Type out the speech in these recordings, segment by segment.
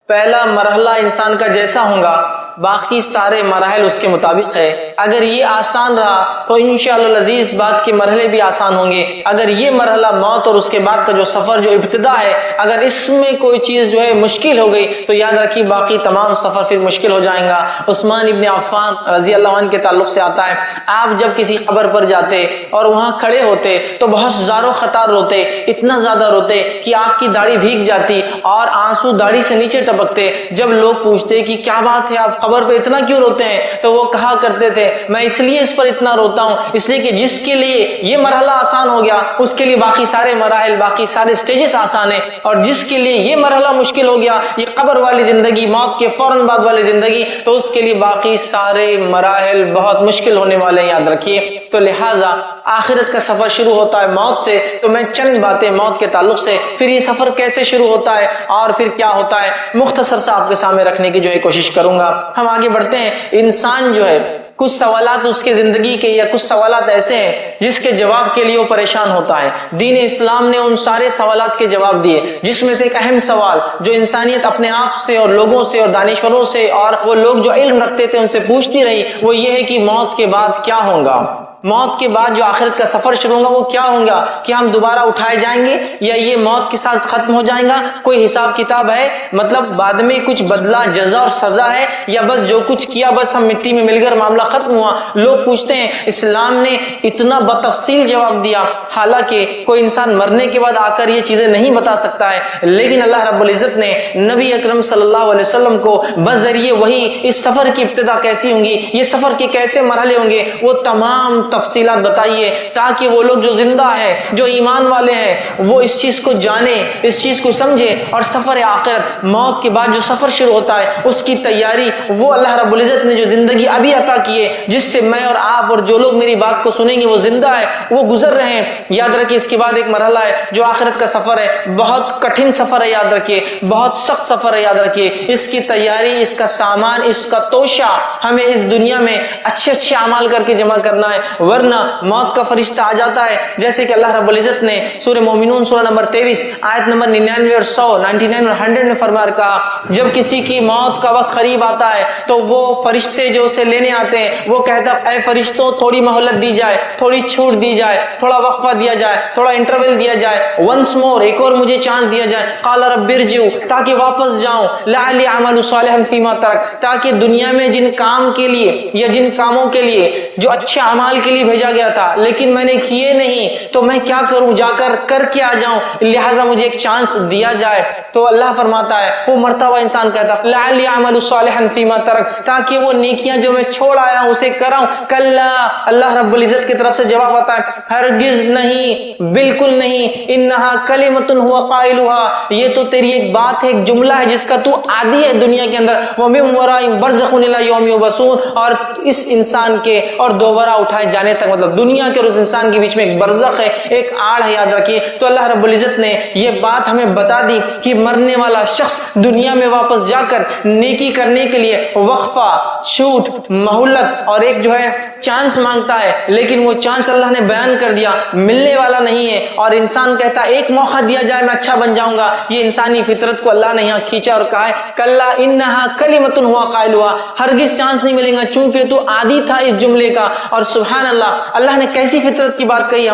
پہلا مرحلہ انسان کا جیسا ہوگا باقی سارے مراحل اس کے مطابق ہے. اگر یہ آسان رہا تو انشاءاللہ العزیز بعد کے مرحلے بھی آسان ہوں گے. اگر یہ مرحلہ موت اور اس کے بعد کا جو سفر جو ابتدا ہے اگر اس میں کوئی چیز جو ہے مشکل ہو گئی تو یاد رکھیے باقی تمام سفر پھر مشکل ہو جائیں گا. عثمان ابن عفان رضی اللہ عنہ کے تعلق سے آتا ہے، آپ جب کسی قبر پر جاتے اور وہاں کھڑے ہوتے تو بہت زار و خطار روتے، اتنا زیادہ روتے کہ آپ کی داڑھی بھیگ جاتی اور آنسو داڑھی سے نیچے ٹپکتے. جب لوگ پوچھتے کہ کیا بات ہے آپ قبر پہ اتنا کیوں روتے ہیں تو وہ کہا کرتے تھے میں اس لیے اس پر اتنا روتا ہوں اس لیے کہ جس کے لیے یہ مرحلہ آسان ہو گیا اس کے لیے باقی سارے مراحل باقی سارے سٹیجز آسان ہیں، اور جس کے لیے یہ مرحلہ مشکل ہو گیا یہ قبر والی زندگی موت کے فوراً بعد والی زندگی تو اس کے لیے باقی سارے مراحل بہت مشکل ہونے والے ہیں، یاد رکھیے. تو لہٰذا آخرت کا سفر شروع ہوتا ہے موت سے. تو میں چند باتیں موت کے تعلق سے پھر یہ سفر کیسے شروع ہوتا ہے اور پھر کیا ہوتا ہے مختصر سے آپ کے سامنے رکھنے کی جو ہے کوشش کروں گا. ہم آگے بڑھتے ہیں. انسان جو ہے کچھ سوالات اس کے زندگی کے یا کچھ سوالات ایسے ہیں جس کے جواب کے لیے وہ پریشان ہوتا ہے. دین اسلام نے ان سارے سوالات کے جواب دیے جس میں سے ایک اہم سوال جو انسانیت اپنے آپ سے اور لوگوں سے اور دانشوروں سے اور وہ لوگ جو علم رکھتے تھے ان سے پوچھتی رہی وہ یہ ہے کہ موت کے بعد کیا ہوگا. موت کے بعد جو آخرت کا سفر شروع ہوگا وہ کیا ہوگا؟ کیا ہم دوبارہ اٹھائے جائیں گے یا یہ موت کے ساتھ ختم ہو جائیں گا؟ کوئی حساب کتاب ہے؟ مطلب بعد میں کچھ بدلہ جزا اور سزا ہے یا بس جو کچھ کیا بس ہم مٹی میں مل کر معاملہ ختم ہوا؟ لوگ پوچھتے ہیں. اسلام نے اتنا بتفصیل جواب دیا، حالانکہ کوئی انسان مرنے کے بعد آ کر یہ چیزیں نہیں بتا سکتا ہے، لیکن اللہ رب العزت نے نبی اکرم صلی اللہ علیہ وسلم کو بذریعے وہی اس سفر کی ابتدا کیسی ہوں گی، یہ سفر کے کیسے مرحلے ہوں گے وہ تمام تفصیلات بتائیے تاکہ وہ لوگ جو زندہ ہیں جو ایمان والے ہیں وہ اس چیز کو جانے اس چیز کو سمجھے اور سفر آخرت موت کے بعد جو سفر شروع ہوتا ہے اس کی تیاری وہ اللہ رب العزت نے جو زندگی ابھی عطا کی ہے جس سے میں اور آپ اور جو لوگ میری بات کو سنیں گے وہ زندہ ہے وہ گزر رہے ہیں. یاد رکھیے اس کے بعد ایک مرحلہ ہے جو آخرت کا سفر ہے، بہت کٹھن سفر ہے، یاد رکھیے بہت سخت سفر ہے. یاد رکھیے اس کی تیاری اس کا سامان اس کا توشہ ہمیں اس دنیا میں اچھے اچھے اعمال کر کے جمع کرنا ہے، ورنہ موت کا فرشتہ آ جاتا ہے. جیسے کہ اللہ رب العزت نے سورہ مومنون سورہ نمبر 23 آیت نمبر 99 اور 100 99 اور 100 میں فرما کہا جب کسی کی موت کا وقت قریب آتا ہے تو وہ فرشتے جو اسے لینے آتے ہیں وہ کہتا اے فرشتوں تھوڑی مہلت دی جائے، تھوڑی چھوٹ دی جائے، تھوڑا وقفہ دیا جائے، تھوڑا انٹرول دیا جائے، ونس مور ایک اور مجھے چانس دیا جائے. قال رب ارجعوا تاکہ واپس جاؤں، لعلی اعمل صالحا فیما ترک تاکہ دنیا میں جن کام کے لیے یا جن کاموں کے لیے جو اچھے اعمال کے لیے بھیجا گیا تھا لیکن میں نے کیے نہیں تو میں کیا کروں، جا کر کے آ جاؤں، لہٰذا مجھے ایک چانس دیا جائے. تو اللہ فرماتا ہے وہ مرتا ہوا انسان کہتا لعلی اعمل صالحا فیما ترک تاکہ وہ نیکیاں جو میں چھوڑ آیا ہوں اسے کراؤں. کلا اللہ رب العزت کی طرف سے جواب آتا ہے ہرگز نہیں، بالکل نہیں. انہا کلمۃ هو قائلها یہ تو تیری ایک بات ہے، ایک جملہ ہے جس کا تو عادی ہے دنیا کے اندر. ومن ورائہم برزخ الی یوم یبعثون اور اس انسان کے اور دوبارہ اٹھائے جانے تک مطلب دنیا کے اور اس انسان کے بیچ میں ایک برزخ ہے، ایک آڑ ہے. یاد رکھیے تو اللہ رب العزت نے یہ بات ہمیں بتا دی کہ مرنے والا شخص دنیا میں واپس جا کر نیکی کرنے کے لیے وقفہ، چھوٹ، مہلت اور ایک جو ہے چانس مانگتا ہے، لیکن وہ چانس اللہ نے بیان کر دیا ملنے والا نہیں ہے. اور انسان کہتا ہے ایک موقع دیا جائے میں اچھا بن جاؤں گا. یہ انسانی فطرت کو اللہ نے یہاں کھینچا اور کہا ہے کلا انہا کلمۃ هو قائلها ہرگز چانس نہیں ملے گا چونکہ تو عادی تھا اس جملے کا. اور سبحان اللہ اللہ نے کیسی فطرت کی بات کہی.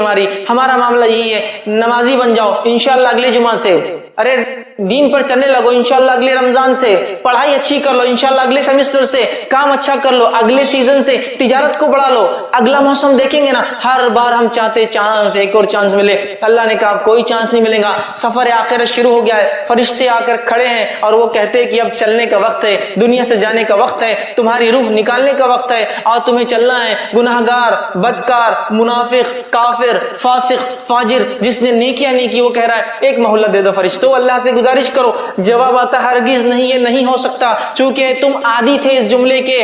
ہمارا معاملہ یہی ہے نمازی بن جاؤ انشاءاللہ اگلے جمعہ سے، ارے دین پر چلنے لگو انشاءاللہ اگلے رمضان سے، پڑھائی اچھی کر لو انشاءاللہ اگلے سیمسٹر سے، کام اچھا کر لو اگلے سیزن سے، تجارت کو بڑھا لو اگلا موسم دیکھیں گے نا. ہر بار ہم چاہتے چانس ایک اور چانس ملے. اللہ نے کہا کوئی چانس نہیں ملے گا. سفر آخرت شروع ہو گیا ہے، فرشتے آ کر کھڑے ہیں اور وہ کہتے ہیں کہ اب چلنے کا وقت ہے، دنیا سے جانے کا وقت ہے، تمہاری روح نکالنے کا وقت ہے اور تمہیں چلنا ہے. گناہگار، بدکار، منافق، کافر، فاسق، فاجر جس نے نیکیاں نہیں کی وہ کہہ رہا ہے ایک مہلت دے دو فرشتوں، اللہ سے گزارش کرو. جواب آتا ہرگز نہیں، یہ نہیں ہو سکتا چونکہ تم عادی تھے اس جملے کے.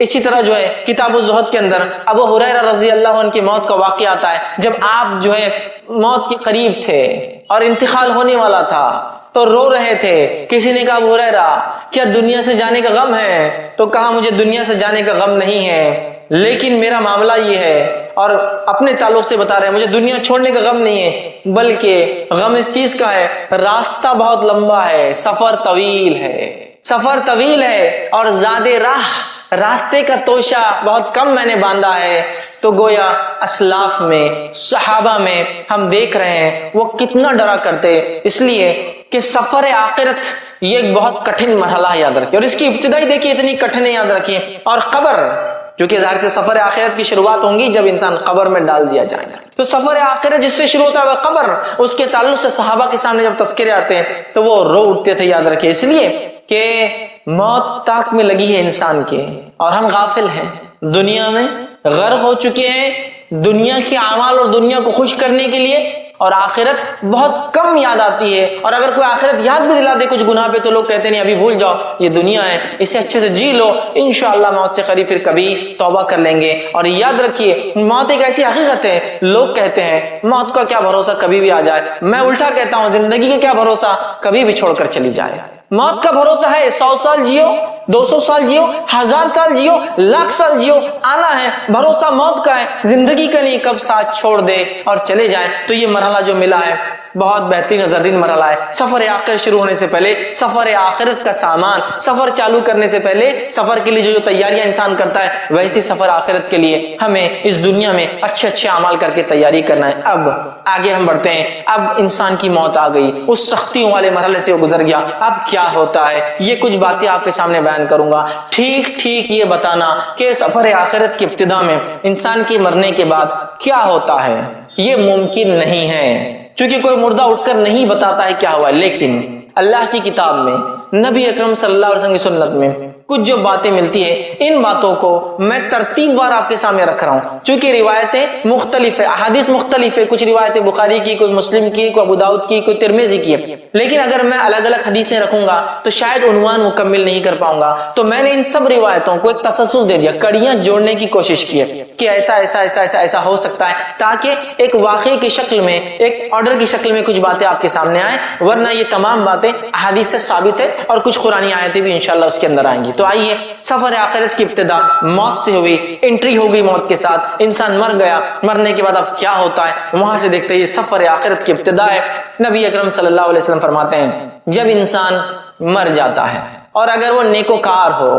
اسی طرح جو ہے کتاب الزہد کے اندر ابو ہریرہ رضی اللہ عنہ کی موت کا واقعہ آتا ہے. جب آپ جو ہے موت کے قریب تھے اور انتقال ہونے والا تھا تو رو رہے تھے. کسی نے کہا ابو ہریرہ کیا دنیا سے جانے کا غم ہے؟ تو کہا مجھے دنیا سے جانے کا غم نہیں ہے، لیکن میرا معاملہ یہ ہے، اور اپنے تعلق سے بتا رہے ہیں، مجھے دنیا چھوڑنے کا غم نہیں ہے، بلکہ غم اس چیز کا ہے راستہ بہت لمبا ہے، سفر طویل ہے اور زیادہ راستے کا توشہ بہت کم میں نے باندھا ہے. تو گویا اسلاف میں، صحابہ میں ہم دیکھ رہے ہیں وہ کتنا ڈرا کرتے، اس لیے کہ سفر آخرت یہ ایک بہت کٹھن مرحلہ ہے، یاد رکھیے. اور اس کی ابتدائی دیکھیے اتنی کٹھن ہے، یاد رکھیے. اور قبر، جو کہ ظاہر سے سفر آخرت کی شروعات ہوں گی جب انسان قبر میں ڈال دیا جائے گا. تو سفر آخرت جس سے شروع ہوتا ہے وہ قبر، اس کے تعلق سے صحابہ کے سامنے جب تذکرے آتے ہیں تو وہ رو اٹھتے تھے، یاد رکھیے. اس لیے کہ موت طاق میں لگی ہے انسان کے، اور ہم غافل ہیں، دنیا میں غرق ہو چکے ہیں دنیا کے اعمال اور دنیا کو خوش کرنے کے لیے، اور آخرت بہت کم یاد آتی ہے. اور اگر کوئی آخرت یاد بھی دلا دے کچھ گناہ پہ تو لوگ کہتے نہیں ابھی بھول جاؤ، یہ دنیا ہے، اسے اچھے سے جی لو، انشاءاللہ موت سے قریب پھر کبھی توبہ کر لیں گے. اور یاد رکھیے موت ایک ایسی حقیقت ہے، لوگ کہتے ہیں موت کا کیا بھروسہ، کبھی بھی آ جائے. میں الٹا کہتا ہوں زندگی کا کیا بھروسہ، کبھی بھی چھوڑ کر چلی جائے. موت کا بھروسہ ہے 100 سال جیو، 200 سال جیو، 1000 سال جیو، لاکھ سال جیو، آنا ہے. بھروسہ موت کا ہے، زندگی کا نہیں، کب ساتھ چھوڑ دے اور چلے جائیں. تو یہ مرحلہ جو ملا ہے بہت بہترین و زرین مرحلہ ہے. سفر آخرت شروع ہونے سے پہلے سفر آخرت کا سامان، سفر چالو کرنے سے پہلے سفر کے لیے جو تیاریاں انسان کرتا ہے، ویسے سفر آخرت کے لیے ہمیں اس دنیا میں اچھے اعمال کر کے تیاری کرنا ہے. اب آگے ہم بڑھتے ہیں. اب انسان کی موت آ گئی، اس سختیوں والے مرحلے سے وہ گزر گیا. اب کیا ہوتا ہے، یہ کچھ باتیں آپ کے سامنے بیان کروں گا. ٹھیک یہ بتانا کہ سفر آخرت کی ابتدا میں انسان کے مرنے کے بعد کیا ہوتا ہے یہ ممکن نہیں ہے، چونکہ کوئی مردہ اٹھ کر نہیں بتاتا ہے کیا ہوا ہے. لیکن اللہ کی کتاب میں، نبی اکرم صلی اللہ علیہ وسلم کی سنت میں کچھ جو باتیں ملتی ہیں، ان باتوں کو میں ترتیب وار آپ کے سامنے رکھ رہا ہوں، چونکہ روایتیں مختلف ہیں، احادیث مختلف ہیں. کچھ روایتیں بخاری کی، کوئی مسلم کی، کوئی ابو داؤد کی، کوئی ترمذی کی. لیکن اگر میں الگ الگ حدیثیں رکھوں گا تو شاید عنوان مکمل نہیں کر پاؤں گا. تو میں نے ان سب روایتوں کو ایک تسلسل دے دیا، کڑیاں جوڑنے کی کوشش کی ہے کہ ایسا ایسا ایسا ایسا ایسا ہو سکتا ہے، تاکہ ایک واقعے کی شکل میں، ایک آرڈر کی شکل میں کچھ باتیں آپ کے سامنے آئیں. ورنہ یہ تمام باتیں احادیث سے ثابت ہے، اور کچھ قرآنی آیتیں بھی انشاءاللہ اس کے اندر آئیں گی. تو آئیے، سفر آخرت کی ابتدا موت سے ہوئی، انٹری ہو گئی موت کے ساتھ، انسان مر گیا. مرنے کے بعد اب کیا ہوتا ہے وہاں سے دیکھتے ہیں. یہ سفر آخرت کی ابتدا ہے. نبی اکرم صلی اللہ علیہ وسلم فرماتے ہیں جب انسان مر جاتا ہے اور اگر وہ نیکوکار ہو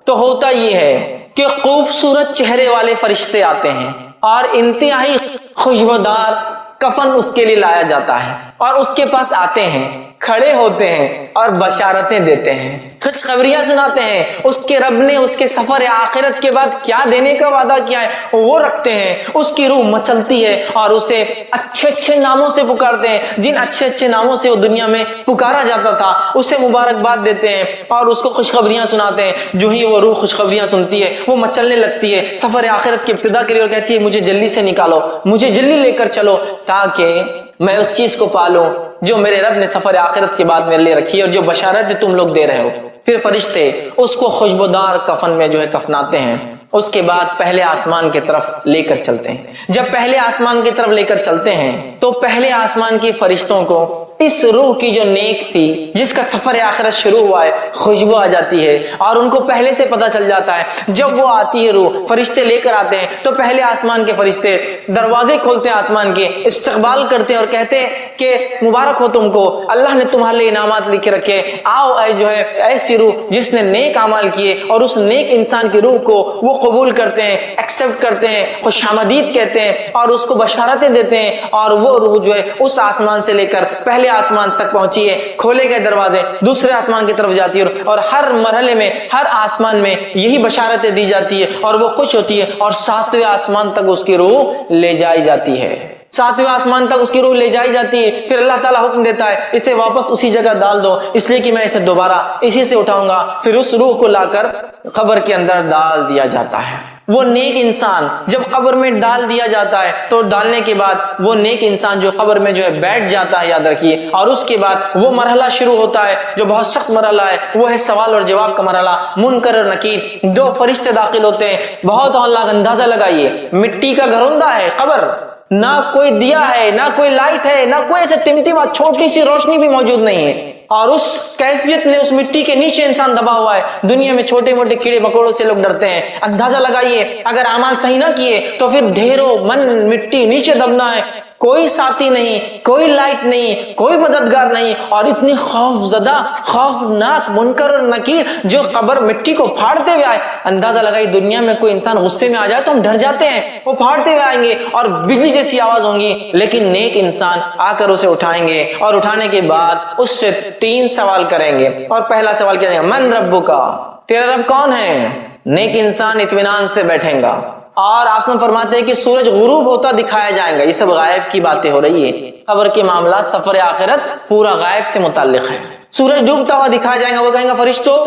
تو ہوتا یہ ہے کہ خوبصورت چہرے والے فرشتے آتے ہیں اور انتہائی خوشبودار کفن اس کے لیے لایا جاتا ہے، اور اس کے پاس آتے ہیں، کھڑے ہوتے ہیں اور بشارتیں دیتے ہیں، خوشخبریاں سناتے ہیں. اس کے رب نے اس کے سفر آخرت کے بعد کیا دینے کا وعدہ کیا ہے وہ رکھتے ہیں. اس کی روح مچلتی ہے اور اسے اچھے ناموں سے پکارتے ہیں، جن اچھے ناموں سے وہ دنیا میں پکارا جاتا تھا اسے مبارکباد دیتے ہیں اور اس کو خوشخبریاں سناتے ہیں. جو ہی وہ روح خوشخبریاں سنتی ہے وہ مچلنے لگتی ہے سفر آخرت کی ابتدا کے لیے، اور کہتی ہے مجھے جلدی سے نکالو، مجھے جلدی لے کر چلو، تاکہ میں اس چیز کو پالوں جو میرے رب نے سفر آخرت کے بعد میرے لیے رکھی ہے اور جو بشارت تم لوگ دے رہے ہو. پھر فرشتے اس کو خوشبودار کفن میں جو ہے کفناتے ہیں. اس کے بعد پہلے آسمان کی طرف لے کر چلتے ہیں. جب پہلے آسمان کی طرف لے کر چلتے ہیں تو پہلے آسمان کے فرشتوں کو اس روح کی جو نیک تھی، جس کا سفر آخرت شروع ہوا ہے، خوشبو آ جاتی ہے، اور ان کو پہلے سے پتہ چل جاتا ہے. جب وہ آتی ہے روح، فرشتے لے کر آتے ہیں تو پہلے آسمان کے فرشتے دروازے کھولتے ہیں، آسمان کے استقبال کرتے ہیں اور کہتے ہیں کہ مبارک ہو تم کو، اللہ نے تمہارے لیے انعامات لکھ رکھے، آؤ اے جو ہے ایسی روح جس نے نیک اعمال کیے. اور اس نیک انسان کی روح کو وہ قبول کرتے ہیں، ایکسپٹ کرتے ہیں، خوش آمدید کہتے ہیں اور اس کو بشارتیں دیتے ہیں. اور وہ روح جو ہے اس آسمان سے لے کر پہلے آسمان تک پہنچی ہے، کھولے گئے دروازے دوسرے آسمان کی طرف جاتی ہے، اور ہر مرحلے میں، ہر آسمان میں یہی بشارتیں دی جاتی ہے اور وہ خوش ہوتی ہے، اور 7ویں آسمان تک اس کی روح لے جائی جاتی ہے. 7ویں آسمان تک اس کی روح لے جائی جاتی ہے. پھر اللہ تعالیٰ حکم دیتا ہے اسے واپس اسی جگہ ڈال دو، اس لیے کہ میں اسے دوبارہ اسی سے اٹھاؤں گا. پھر اس روح کو لا کر قبر کے اندر ڈال دیا جاتا ہے. وہ نیک انسان جب قبر میں ڈال دیا جاتا ہے تو ڈالنے کے بعد وہ نیک انسان جو قبر میں جو ہے بیٹھ جاتا ہے، یاد رکھیے، اور اس کے بعد وہ مرحلہ شروع ہوتا ہے جو بہت سخت مرحلہ ہے، وہ ہے سوال اور جواب کا مرحلہ۔ منکر اور نکیر دو فرشتے داخل ہوتے ہیں۔ بہت اللہ کا اندازہ لگائیے، مٹی کا گھروندہ ہے قبر، نہ کوئی دیا ہے، نہ کوئی لائٹ ہے، نہ کوئی ایسے ٹمٹما چھوٹی سی روشنی بھی موجود نہیں ہے، اور اس کیفیت میں اس مٹی کے نیچے انسان دبا ہوا ہے۔ دنیا میں چھوٹے موٹے کیڑے مکوڑوں سے لوگ ڈرتے ہیں، اندازہ لگائیے اگر اعمال صحیح نہ کیے تو پھر ڈھیروں من مٹی نیچے دبنا ہے، کوئی ساتھی نہیں، کوئی لائٹ نہیں، کوئی مددگار نہیں، اور اتنی خوف زدہ خوفناک منکر اور نکیر جو قبر مٹی کو پھاڑتے ہوئے آئے۔ اندازہ لگائی دنیا میں کوئی انسان غصے میں آ جائے تو ہم ڈر جاتے ہیں، وہ پھاڑتے ہوئے آئیں گے اور بجلی جیسی آواز ہوں گی، لیکن نیک انسان آ کر اسے اٹھائیں گے، اور اٹھانے کے بعد اس سے 3 سوال کریں گے۔ اور پہلا سوال کیا جائے گا؟ من ربک، تیرا رب کون ہے؟ نیک انسان اطمینان سے بیٹھیں گا، اور آپ نے فرماتے ہیں کہ سورج غروب ہوتا دکھایا جائے گا۔ یہ سب غائب کی باتیں ہو رہی ہے، قبر کے معاملات سفر آخرت پورا غائب سے متعلق ہے۔ سورج ڈوبتا ہوا دکھایا جائے گا، وہ کہیں گا فرشتوں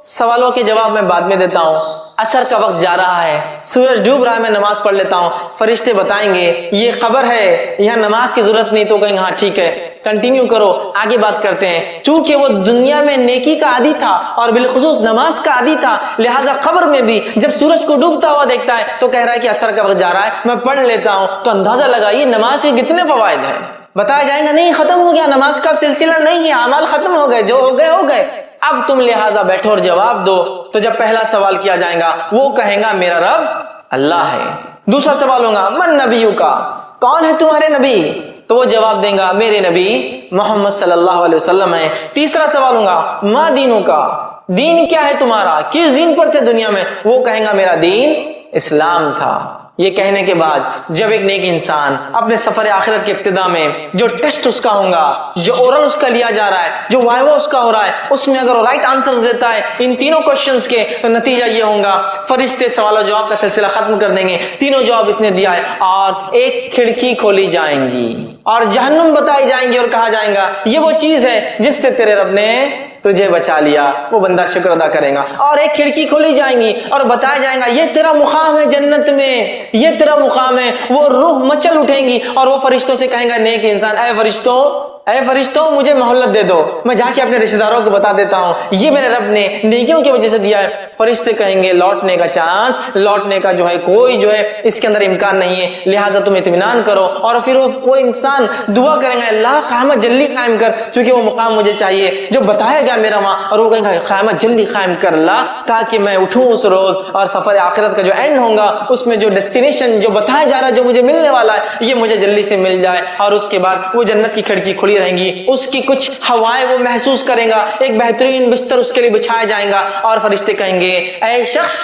سوالوں کے جواب میں بعد میں دیتا ہوں، عصر کا وقت جا رہا ہے، سورج ڈوب رہا ہے، میں نماز پڑھ لیتا ہوں۔ فرشتے بتائیں گے یہ قبر ہے، یہاں نماز کی ضرورت نہیں، تو کہیں گے ہاں ٹھیک ہے کنٹینیو کرو، آگے بات کرتے ہیں۔ چونکہ وہ دنیا میں نیکی کا عادی تھا اور بالخصوص نماز کا عادی تھا، لہٰذا قبر میں بھی جب سورج کو ڈوبتا ہوا دیکھتا ہے تو کہہ رہا ہے کہ عصر کا وقت جا رہا ہے، میں پڑھ لیتا ہوں۔ تو اندازہ لگائیے نماز کے کتنے فوائد ہیں۔ بتایا جائے گا نہیں ختم ہو گیا، نماز کا سلسلہ نہیں ہے، اعمال ختم ہو گئے، جو ہو گئے ہو گئے، اب تم لہٰذا بیٹھو اور جواب دو۔ تو جب پہلا سوال کیا جائے گا وہ کہیں گا میرا رب اللہ ہے۔ دوسرا سوال ہوگا من نبیوں کا، کون ہے تمہارے نبی؟ تو وہ جواب دیں گا میرے نبی محمد صلی اللہ علیہ وسلم ہے۔ تیسرا سوال ہوگا ما دینوں کا، دین کیا ہے تمہارا، کس دین پر تھے دنیا میں؟ وہ کہیں گا میرا دین اسلام تھا۔ یہ کہنے کے بعد جب ایک نیک انسان اپنے سفر آخرت کے ابتدا میں جو ٹیسٹ اس کا ہوگا، جو اورل اس کا لیا جا رہا ہے، جو وائوا اس کا ہو رہا ہے، اس میں اگر وہ رائٹ آنسر دیتا ہے ان تینوں کوشچنز کے، تو نتیجہ یہ ہوگا فرشتے سوال و جواب کا سلسلہ ختم کر دیں گے۔ تینوں جواب اس نے دیا ہے، اور ایک کھڑکی کھولی جائیں گی اور جہنم بتائی جائیں گی، اور کہا جائے گا یہ وہ چیز ہے جس سے تیرے رب نے تجھے بچا لیا۔ وہ بندہ شکر ادا کرے گا، اور ایک کھڑکی کھولی جائیں گی اور بتایا جائے گا یہ تیرا مقام ہے جنت میں، یہ تیرا مقام ہے۔ وہ روح مچل اٹھیں گی اور وہ فرشتوں سے کہیں گا نیک انسان اے فرشتوں مجھے مہلت دے دو، میں جا کے اپنے رشتہ داروں کو بتا دیتا ہوں یہ میرے رب نے نیکیوں کی وجہ سے دیا ہے۔ فرشتے کہیں گے لوٹنے کا چانس، لوٹنے کا جو ہے کوئی جو ہے اس کے اندر امکان نہیں ہے، لہٰذا تم اطمینان کرو۔ اور پھر وہ انسان دعا کریں گے اللہ قیامت جلدی قائم کر، چونکہ وہ مقام مجھے چاہیے جو بتایا گیا میرا وہاں، اور وہ کہیں گا قیامت جلدی قائم کر اللہ تاکہ میں اٹھوں اس روز، اور سفر آخرت کا جو اینڈ ہوگا اس میں جو ڈیسٹینیشن جو بتایا جا رہا ہے جو مجھے ملنے والا ہے یہ مجھے جلدی سے مل جائے۔ اور اس کے بعد وہ جنت کی کھڑکی کھلی رہیں گی، اس کی کچھ ہوائیں وہ محسوس کرے گا، ایک بہترین بستر اس کے لیے بچھایا جائے گا، اور فرشتے کہیں گے اے شخص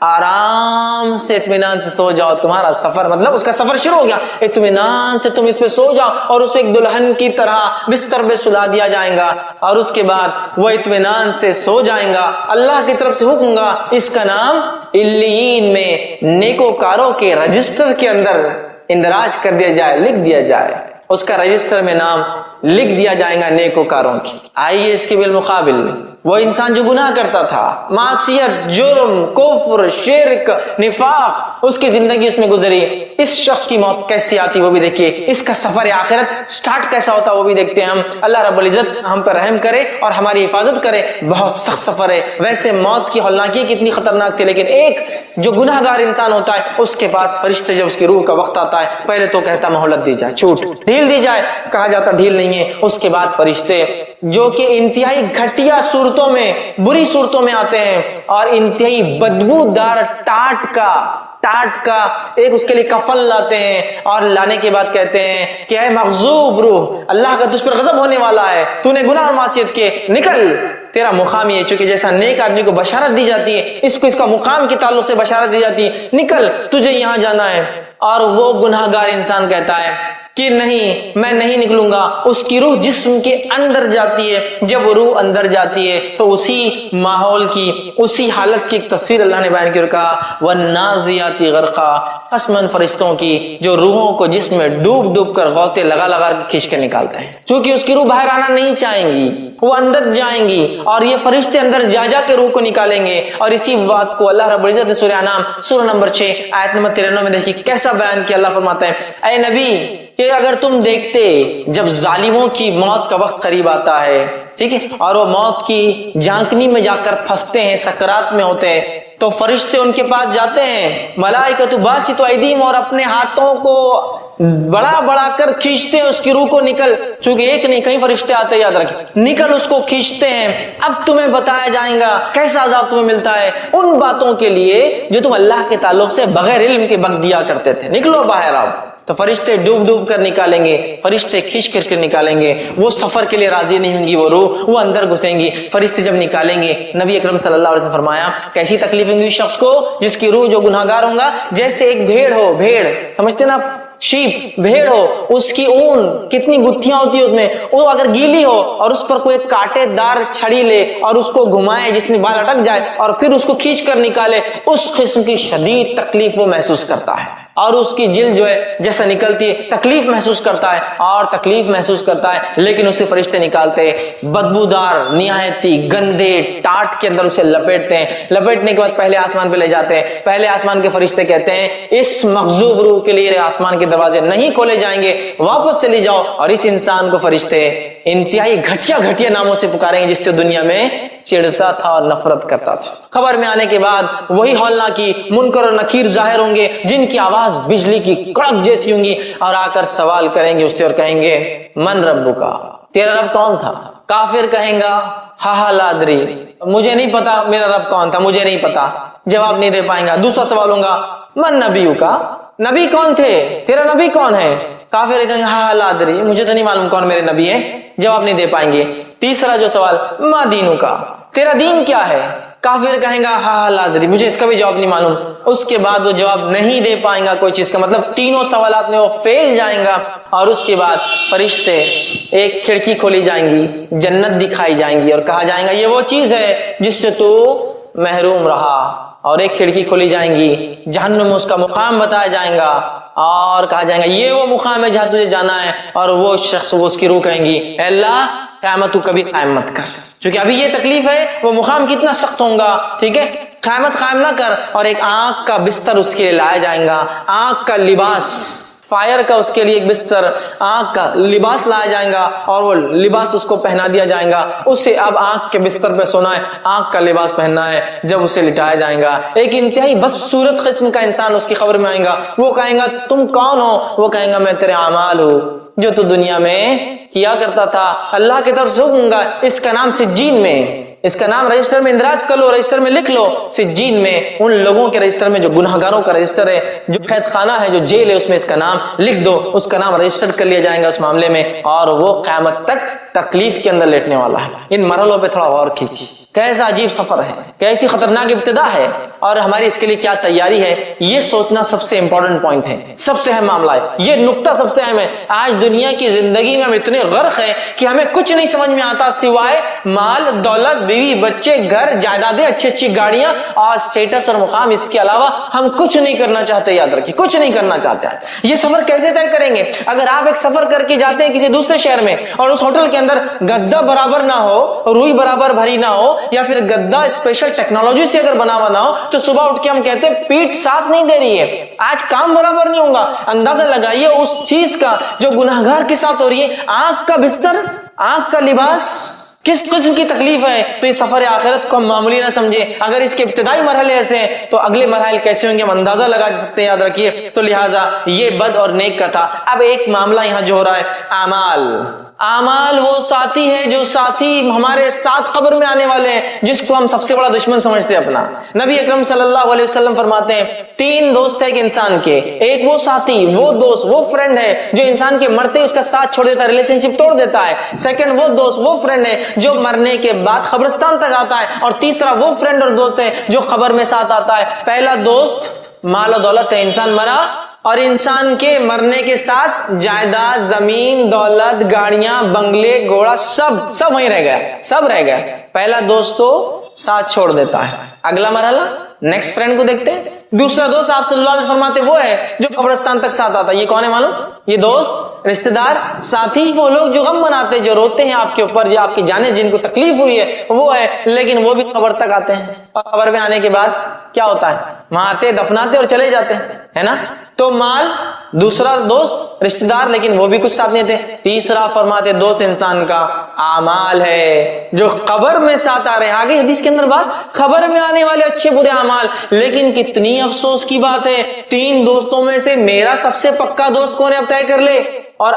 آرام سے اطمینان سے سو جاؤ، تمہارا سفر مطلب اس کا سفر شروع ہو گیا، اطمینان سے تم اس پہ سو جاؤ، اور اسے ایک دلہن کی طرح بستر پہ سلا دیا جائے گا، اور اس کے بعد وہ اطمینان سے سو جائیں گا۔ اللہ کی طرف سے حکم گا اس کا نام علیین میں نیکوکاروں کے رجسٹر کے اندر اندراج کر دیا جائے، لکھ دیا جائے، اس کا رجسٹر میں نام لکھ دیا جائے گا نیکوکاروں کی۔ آئیے اس کے بالمقابل وہ انسان جو گناہ کرتا تھا، معصیت، جرم، کفر، شرک، نفاق، اس کی زندگی اس میں گزری، اس شخص کی موت کیسی آتی وہ بھی دیکھیے، اس کا سفر آخرت سٹارٹ کیسا ہوتا وہ بھی دیکھتے ہیں ہم۔ اللہ رب العزت ہم پر رحم کرے اور ہماری حفاظت کرے۔ بہت سخت سفر ہے، ویسے موت کی ہولناکی کتنی خطرناک تھی، لیکن ایک جو گناہ گار انسان ہوتا ہے اس کے پاس فرشتے جب اس کی روح کا وقت آتا ہے پہلے تو کہتا مہلت دی جائے، چھوٹ ڈھیل دی جائے، کہا جاتا ڈھیل نہیں ہے۔ اس کے بعد فرشتے جو کہ انتہائی گھٹیا صورتوں میں، بری صورتوں میں آتے ہیں، اور انتہائی بدبودار ٹاٹ کا ایک اس کے لیے کفن لاتے ہیں، اور لانے کے بعد کہتے ہیں کہ اے مغضوب روح، اللہ کا تجھ پر غضب ہونے والا ہے، تو نے گناہ اور معصیت کے، نکل، تیرا مقام یہ ہے۔ چونکہ جیسا نیک آدمی کو بشارت دی جاتی ہے، اس کو اس کا مقام کے تعلق سے بشارت دی جاتی ہے، نکل تجھے یہاں جانا ہے، اور وہ گناہ گار انسان کہتا ہے کہ نہیں میں نہیں نکلوں گا۔ اس کی روح جسم کے اندر جاتی ہے، جب روح اندر جاتی ہے تو اسی ماحول کی، اسی حالت کی ایک تصویر اللہ نے بیان کی اور کہا وَالنَّازِعَاتِ غَرْقًا، قسماً فرشتوں کی جو روحوں کو جسم میں ڈوب کر غوطے لگا کھینچ کے نکالتے ہیں، چونکہ اس کی روح باہر آنا نہیں چاہیں گی، وہ اندر جائیں گی اور یہ فرشتے اندر جا جا کے روح کو نکالیں گے. اور اسی بات کو اللہ رب العزت نے سورہ انعام سورہ نمبر 6 آیت نمبر 93 میں دیکھیے کیسا بیان کیا. اللہ فرماتا ہے اے نبی کہ اگر تم دیکھتے جب ظالموں کی موت کا وقت قریب آتا ہے, ٹھیک ہے, اور وہ موت کی جھانکنی میں جا کر پھنستے ہیں, سکرات میں ہوتے ہیں, تو فرشتے ان کے پاس جاتے ہیں, ملائکۃ باسطوا ایدیہم, اور اپنے ہاتھوں کو بڑا بڑا کر کھینچتے ہیں اس کی روح کو. نکل, چونکہ ایک نہیں کئی فرشتے آتے ہیں, یاد رکھیں, نکل اس کو کھینچتے ہیں. اب تمہیں بتایا جائے گا کیسا عذاب تمہیں ملتا ہے ان باتوں کے لیے جو تم اللہ کے تعلق سے بغیر علم کے بک دیا کرتے تھے. نکلو باہر آؤ. تو فرشتے ڈوب ڈوب کر نکالیں گے, فرشتے کھینچ کر نکالیں گے. وہ سفر کے لیے راضی نہیں ہوں گی وہ روح, وہ اندر گھسیں گی. فرشتے جب نکالیں گے, نبی اکرم صلی اللہ علیہ وسلم فرمایا کیسی تکلیف ہوں گی شخص کو جس کی روح جو گناہگار ہوں گا, جیسے ایک بھیڑ ہو, بھیڑ سمجھتے نا, شیپ, بھیڑ ہو, اس کی اون کتنی گتھیاں ہوتی ہے اس میں, وہ اگر گیلی ہو اور اس پر کوئی کانٹے دار چھڑی لے اور اس کو گھمائے جس میں بال اٹک جائے اور پھر اس کو کھینچ کر نکالے, اس قسم کی شدید تکلیف وہ محسوس کرتا ہے. اور اس کی جلد جو ہے جیسا نکلتی ہے تکلیف محسوس کرتا ہے اور تکلیف محسوس کرتا ہے, لیکن اسے فرشتے نکالتے بدبودار نہایتی گندے ٹاٹ کے اندر اسے لپیٹتے ہیں. لپیٹنے کے بعد پہلے آسمان پہ لے جاتے ہیں. پہلے آسمان کے فرشتے کہتے ہیں اس مغضوب روح کے لیے آسمان کے دروازے نہیں کھولے جائیں گے, واپس چلی جاؤ. اور اس انسان کو فرشتے انتہائی گھٹیا گھٹیا ناموں سے پکاریں گے جس سے دنیا میں چڑھتا تھا اور نفرت کرتا تھا. خبر میں آنے کے بعد وہی ہولناکی منکر اور نکیر ظاہر ہوں گے جن کی آواز بجلی کی کڑک جیسی ہوں گی, اور آ کر سوال کریں گے اس سے اور کہیں گے من ربک, تیرا رب کون تھا؟ کافر کہیں گا ہا لا ادری, مجھے نہیں پتا میرا رب کون تھا, مجھے نہیں پتا, جواب نہیں دے پائیں گا. دوسرا سوال ہوگا من نبیک, نبی کون تھے, تیرا نبی کون ہے؟ کافر کہیں گے ہا لا ادری, مجھے تو نہیں معلوم کون میرے نبی ہے, جواب نہیں دے پائیں گے. تیسرا جو سوال ما دینک, تیرا دین کیا ہے؟ کافر کہیں گا ہا لا ادری, مجھے اس کا بھی جواب نہیں معلوم. اس کے بعد وہ جواب نہیں دے پائیں گا کوئی چیز کا, مطلب تینوں سوالات میں وہ فیل جائیں گا. اور اس کے بعد فرشتے ایک کھڑکی کھولی جائیں گی, جنت دکھائی جائیں گی اور کہا جائیں گا یہ وہ چیز ہے جس سے تو محروم رہا. اور ایک کھڑکی کھولی جائیں گی, جہنم میں اس کا مقام بتایا جائیں گا اور کہا جائیں گا یہ وہ مقام ہے جہاں تجھے جانا ہے. اور وہ شخص وہ اس کی روح کہیں گی اے اللہ قیامت تو کبھی قائم مت کر, چونکہ ابھی یہ تکلیف ہے, وہ مقام کتنا سخت ہوگا, ٹھیک ہے, قیامت قائم نہ کر. اور ایک آنکھ کا بستر اس کے لیے لایا جائے گا, آنکھ کا لباس, فائر کا اس کے لیے ایک بستر, آنکھ کا لباس لایا جائے گا اور وہ لباس اس کو پہنا دیا جائے گا. اسے اب آنکھ کے بستر پہ سونا ہے, آنکھ کا لباس پہننا ہے. جب اسے لٹایا جائے گا ایک انتہائی بدصورت قسم کا انسان اس کی خبر میں آئے گا. وہ کہیں گا تم کون ہو؟ وہ کہیں گا میں تیرے اعمال ہوں جو تو دنیا میں کیا کرتا تھا. اللہ کی طرف سے حکم گا, اس کا نام سجین میں, اس کا نام رجسٹر میں اندراج کر لو, رجسٹر میں لکھ لو. سجین میں ان لوگوں کے رجسٹر میں جو گناہگاروں کا رجسٹر ہے, جو قید خانہ ہے, جو جیل ہے, اس میں اس کا نام لکھ دو, اس کا نام رجسٹر کر لیا جائے گا اس معاملے میں. اور وہ قیامت تک تکلیف کے اندر لیٹنے والا ہے. ان مرحلوں پہ تھوڑا غور کیجیے, کیسا عجیب سفر ہے, کیسی خطرناک ابتدا ہے, اور ہماری اس کے لیے کیا تیاری ہے, یہ سوچنا سب سے امپورٹنٹ پوائنٹ ہے, سب سے اہم معاملہ ہے. یہ نقطہ سب سے اہم ہے. آج دنیا کی زندگی میں ہم اتنے غرق ہیں کہ ہمیں کچھ نہیں سمجھ میں آتا سوائے مال, دولت, بیوی, بچے, گھر, جائیدادیں, اچھی اچھی گاڑیاں اور اسٹیٹس اور مقام. اس کے علاوہ ہم کچھ نہیں کرنا چاہتے. یاد رکھیے کچھ نہیں کرنا چاہتے. یہ سفر کیسے طے کریں گے؟ اگر آپ ایک سفر کر کے جاتے ہیں کسی دوسرے شہر میں اور اس ہوٹل کے اندر گدا برابر نہ ہو, روئی برابر بھری نہ ہو, یا پھر گدا اسپیشل ٹیکنالوجی سے اگر بنا ہوا نہ ہو, تو صبح اٹھ کے ہم کہتے ہیں پیٹ ساتھ نہیں دے رہی ہے, آج کام برابر نہیں ہوگا. اندازہ لگائیے اس چیز کا جو گناہگار کے ساتھ ہو رہی ہے. آنکھ کا بستر, آنکھ کا لباس, کس قسم کی تکلیف ہے. تو یہ سفر آخرت کو ہم معمولی نہ سمجھے. اگر اس کے ابتدائی مرحلے ایسے ہیں تو اگلے مراحل کیسے ہوں گے ہم اندازہ لگا سکتے ہیں. یاد رکھیے. تو لہٰذا یہ بد اور نیک کا تھا. اب ایک معاملہ یہاں جو ہو رہا ہے, اعمال. اعمال وہ ساتھی ہے جو ساتھی ہمارے ساتھ قبر میں آنے والے ہیں, جس کو ہم سب سے بڑا دشمن سمجھتے ہیں اپنا. نبی اکرم صلی اللہ علیہ وسلم فرماتے ہیں 3 دوست ہے ایک انسان کے. ایک وہ ساتھی, وہ دوست, وہ فرینڈ ہے جو انسان کے مرتے اس کا ساتھ چھوڑ دیتا ہے, ریلیشن شپ توڑ دیتا ہے. سیکنڈ وہ دوست, وہ فرینڈ ہے جو مرنے کے بعد قبرستان تک آتا ہے. اور تیسرا وہ فرینڈ اور دوست ہے جو قبر میں ساتھ آتا ہے. پہلا دوست مال و دولت ہے, انسان مرا اور انسان کے مرنے کے ساتھ جائیداد, زمین, دولت, گاڑیاں, بنگلے, گھوڑا, سب وہیں رہ گیا, سب رہ گیا. پہلا دوست تو ساتھ چھوڑ دیتا ہے. اگلا مرحلہ نیکسٹ فرینڈ کو دیکھتے ہیں. دوسرا دوست آپ صلی اللہ علیہ وسلم فرماتے وہ ہے جو قبرستان تک ساتھ آتا ہے. یہ کون ہے معلوم؟ یہ دوست، رشتہ دار، ساتھی، وہ لوگ جو غم مناتے، جو روتے ہیں آپ کے اوپر، جو آپ کی جانیں جن کو تکلیف ہوئی ہے وہ ہے، لیکن وہ بھی قبر تک آتے ہیں. اور قبر میں آنے کے بعد کیا ہوتا ہے؟ وہاں آتے، دفناتے اور چلے جاتے ہیں، ہے نا. تو مال، دوسرا دوست، رشتہ دار، لیکن وہ بھی کچھ ساتھ نہیں تھے. تیسرا فرماتے دوست انسان کا اعمال ہے جو قبر میں ساتھ آ رہے ہیں. آگے حدیث کے اندر بات، قبر میں آنے والے اچھے برے اعمال. لیکن کتنی افسوس کی بات ہے، 3 دوستوں میں سے میرا سب سے پکا دوست کون ہے اب طے کر لے. اور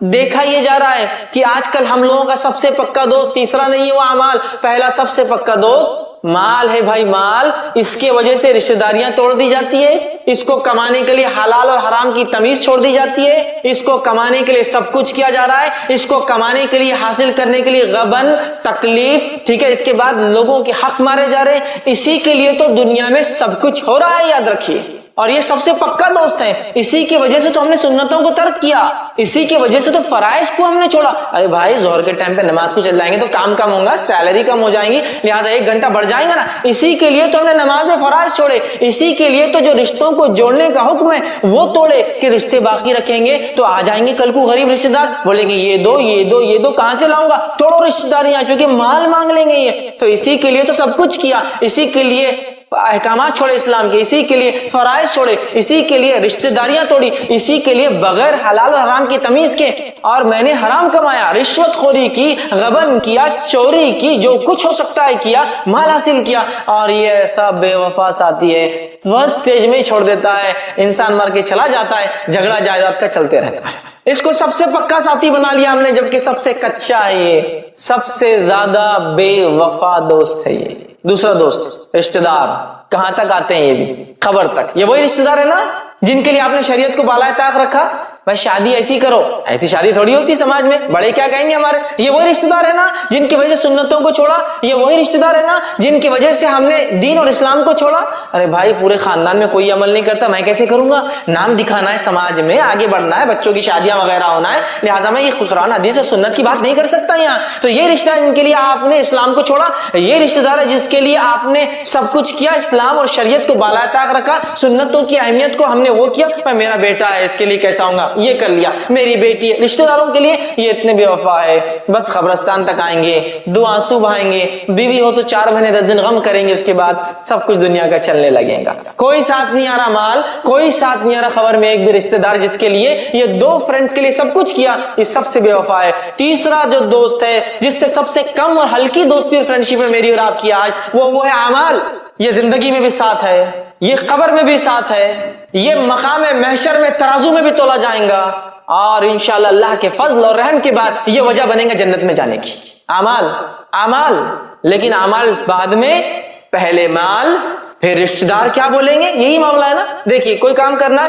دیکھا یہ جا رہا ہے کہ آج کل ہم لوگوں کا سب سے پکا دوست تیسرا نہیں ہے وہ اعمال، پہلا سب سے پکا دوست مال ہے. بھائی مال، اس کے وجہ سے رشتہ داریاں توڑ دی جاتی ہے، اس کو کمانے کے لیے حلال اور حرام کی تمیز چھوڑ دی جاتی ہے، اس کو کمانے کے لیے سب کچھ کیا جا رہا ہے، اس کو کمانے کے لیے، حاصل کرنے کے لیے غبن، تکلیف، ٹھیک ہے، اس کے بعد لوگوں کے حق مارے جا رہے ہیں. اسی کے لیے تو دنیا میں سب کچھ ہو رہا ہے، یاد رکھیے. اور یہ سب سے پکا دوست ہے. اسی کی وجہ سے تو ہم نے سنتوں کو ترک کیا، اسی کی وجہ سے تو فرائض کو ہم نے چھوڑا. ارے بھائی ظہر کے ٹائم پہ نماز کو چل جائیں گے تو کام کم ہوگا، سیلری کم ہو جائیں گی، لہٰذا 1 گھنٹہ بڑھ جائے گا نا. اسی کے لیے تو ہم نے نماز فرائض چھوڑے. اسی کے لیے تو جو رشتوں کو جوڑنے کا حکم ہے وہ توڑے کہ رشتے باقی رکھیں گے تو آ جائیں گے کل کو غریب رشتے دار، بولیں گے یہ دو یہ دو یہ دو، کہاں سے لاؤں گا؟ توڑو رشتے داریاں، چونکہ مال مانگ لیں گے یہ. تو اسی کے لیے تو سب کچھ کیا، اسی کے لیے احکامات چھوڑے اسلام کے، اسی کے لیے فرائض چھوڑے، اسی کے لیے رشتہ داریاں توڑی، اسی کے لیے بغیر حلال و حرام کی تمیز کے. اور میں نے حرام کمایا، رشوت خوری کی، غبن کیا، چوری کی، جو کچھ ہو سکتا ہے کیا، مال حاصل کیا. اور یہ ایسا بے وفا ساتھی ہے، فرسٹ سٹیج میں ہی چھوڑ دیتا ہے، انسان مر کے چلا جاتا ہے، جھگڑا جائیداد کا چلتے رہتا ہے. اس کو سب سے پکا ساتھی بنا لیا ہم نے، جبکہ سب سے کچا ہے، یہ سب سے زیادہ بے وفا دوست ہے. یہ دوسرا دوست رشتہ دار کہاں تک آتے ہیں؟ یہ بھی قبر تک. یہ وہی رشتہ دار ہے نا جن کے لیے آپ نے شریعت کو بالائے طاق رکھا، بھائی شادی ایسی کرو. ایسی شادی تھوڑی ہوتی سماج میں، بڑے کیا کہیں گے ہمارے. یہ وہی رشتہ دار ہے نا جن کی وجہ سے سنتوں کو چھوڑا. یہ وہی رشتہ دار ہے نا جن کی وجہ سے ہم نے دین اور اسلام کو چھوڑا. ارے بھائی پورے خاندان میں کوئی عمل نہیں کرتا، میں کیسے کروں گا؟ نام دکھانا ہے، سماج میں آگے بڑھنا ہے، بچوں کی شادیاں وغیرہ ہونا ہے، لہٰذا میں یہ قرآن حدیث اور سنت کی بات نہیں کر سکتا یہاں. تو یہ رشتہ ہے جن کے لیے آپ نے اسلام کو چھوڑا. یہ رشتہ دار ہے جس کے لیے آپ نے سب کچھ کیا، اسلام اور شریعت کو بالائے طاق رکھا، سنتوں کی اہمیت کو ہم نے وہ کیا. میرا بیٹا ہے اس کے لیے کیسا ہوں گا، یہ کر لیا. میری بیٹی ہے، رشتہ داروں کے لیے یہ اتنے بے وفا ہے، بس قبرستان تک آئیں گے، 2 آنسو بہائیں گے، بیوی ہو تو 4 مہینے 10 دن غم کریں گے، اس کے بعد سب کچھ دنیا کا چلنے لگے گا. کوئی ساتھ نہیں آ رہا مال، کوئی ساتھ نہیں آ رہا خبر میں ایک بھی رشتہ دار جس کے لیے یہ 2 فرینڈز کے لیے سب کچھ کیا. یہ سب سے بے وفا ہے. تیسرا جو دوست ہے جس سے سب سے کم اور ہلکی دوستی اور فرینڈشپ ہے میری اور آپ کی آج، وہ ہے اعمال. یہ زندگی میں بھی ساتھ ہے، یہ قبر میں بھی ساتھ ہے، یہ مقام محشر میں ترازو میں بھی تولا جائیں گا، اور انشاءاللہ اللہ کے فضل اور رحم کے بعد یہ وجہ بنے گا جنت میں جانے کی. اعمال. لیکن اعمال بعد میں، پہلے مال پھر رشتہ دار کیا بولیں گے، یہی معاملہ ہے نا. دیکھیے کوئی کام کرنا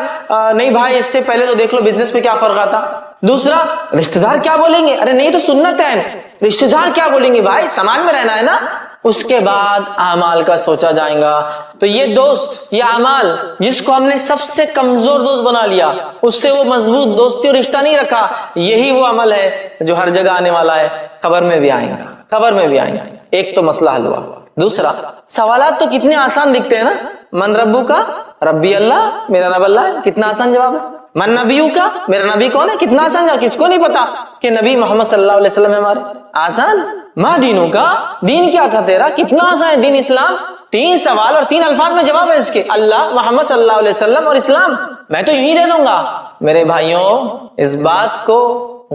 نہیں بھائی اس سے پہلے تو دیکھ لو بزنس میں کیا فرق آتا. دوسرا رشتہ دار کیا بولیں گے، ارے نہیں تو سنت ہے، رشتہ دار کیا بولیں گے، بھائی سماج میں رہنا ہے نا. اس کے بعد اعمال کا سوچا جائے گا. تو یہ دوست، یہ اعمال جس کو ہم نے سب سے کمزور دوست بنا لیا، اس سے وہ مضبوط دوستی اور رشتہ نہیں رکھا، یہی وہ عمل ہے جو ہر جگہ آنے والا ہے. خبر میں بھی آئیں گا، خبر میں بھی آئیں گا. ایک تو مسئلہ حل ہوا. دوسرا سوالات تو کتنے آسان دکھتے ہیں نا. من ربو کا، ربی اللہ، میرا رب اللہ ہے، کتنا آسان جواب ہے. من نبیو کا، میرا نبی کون ہے، کتنا آسان جواب. کس کو نہیں پتا کہ نبی محمد صلی اللہ علیہ وسلم ہے ہمارے. آسان. ماں دینوں کا، دین کیا تھا تیرا، کتنا آسان ہے دین اسلام. 3 سوال اور 3 الفاظ میں جواب ہے اس کے، اللہ، محمد صلی اللہ علیہ وسلم اور اسلام. میں تو یوں ہی دے دوں گا. میرے بھائیوں اس بات کو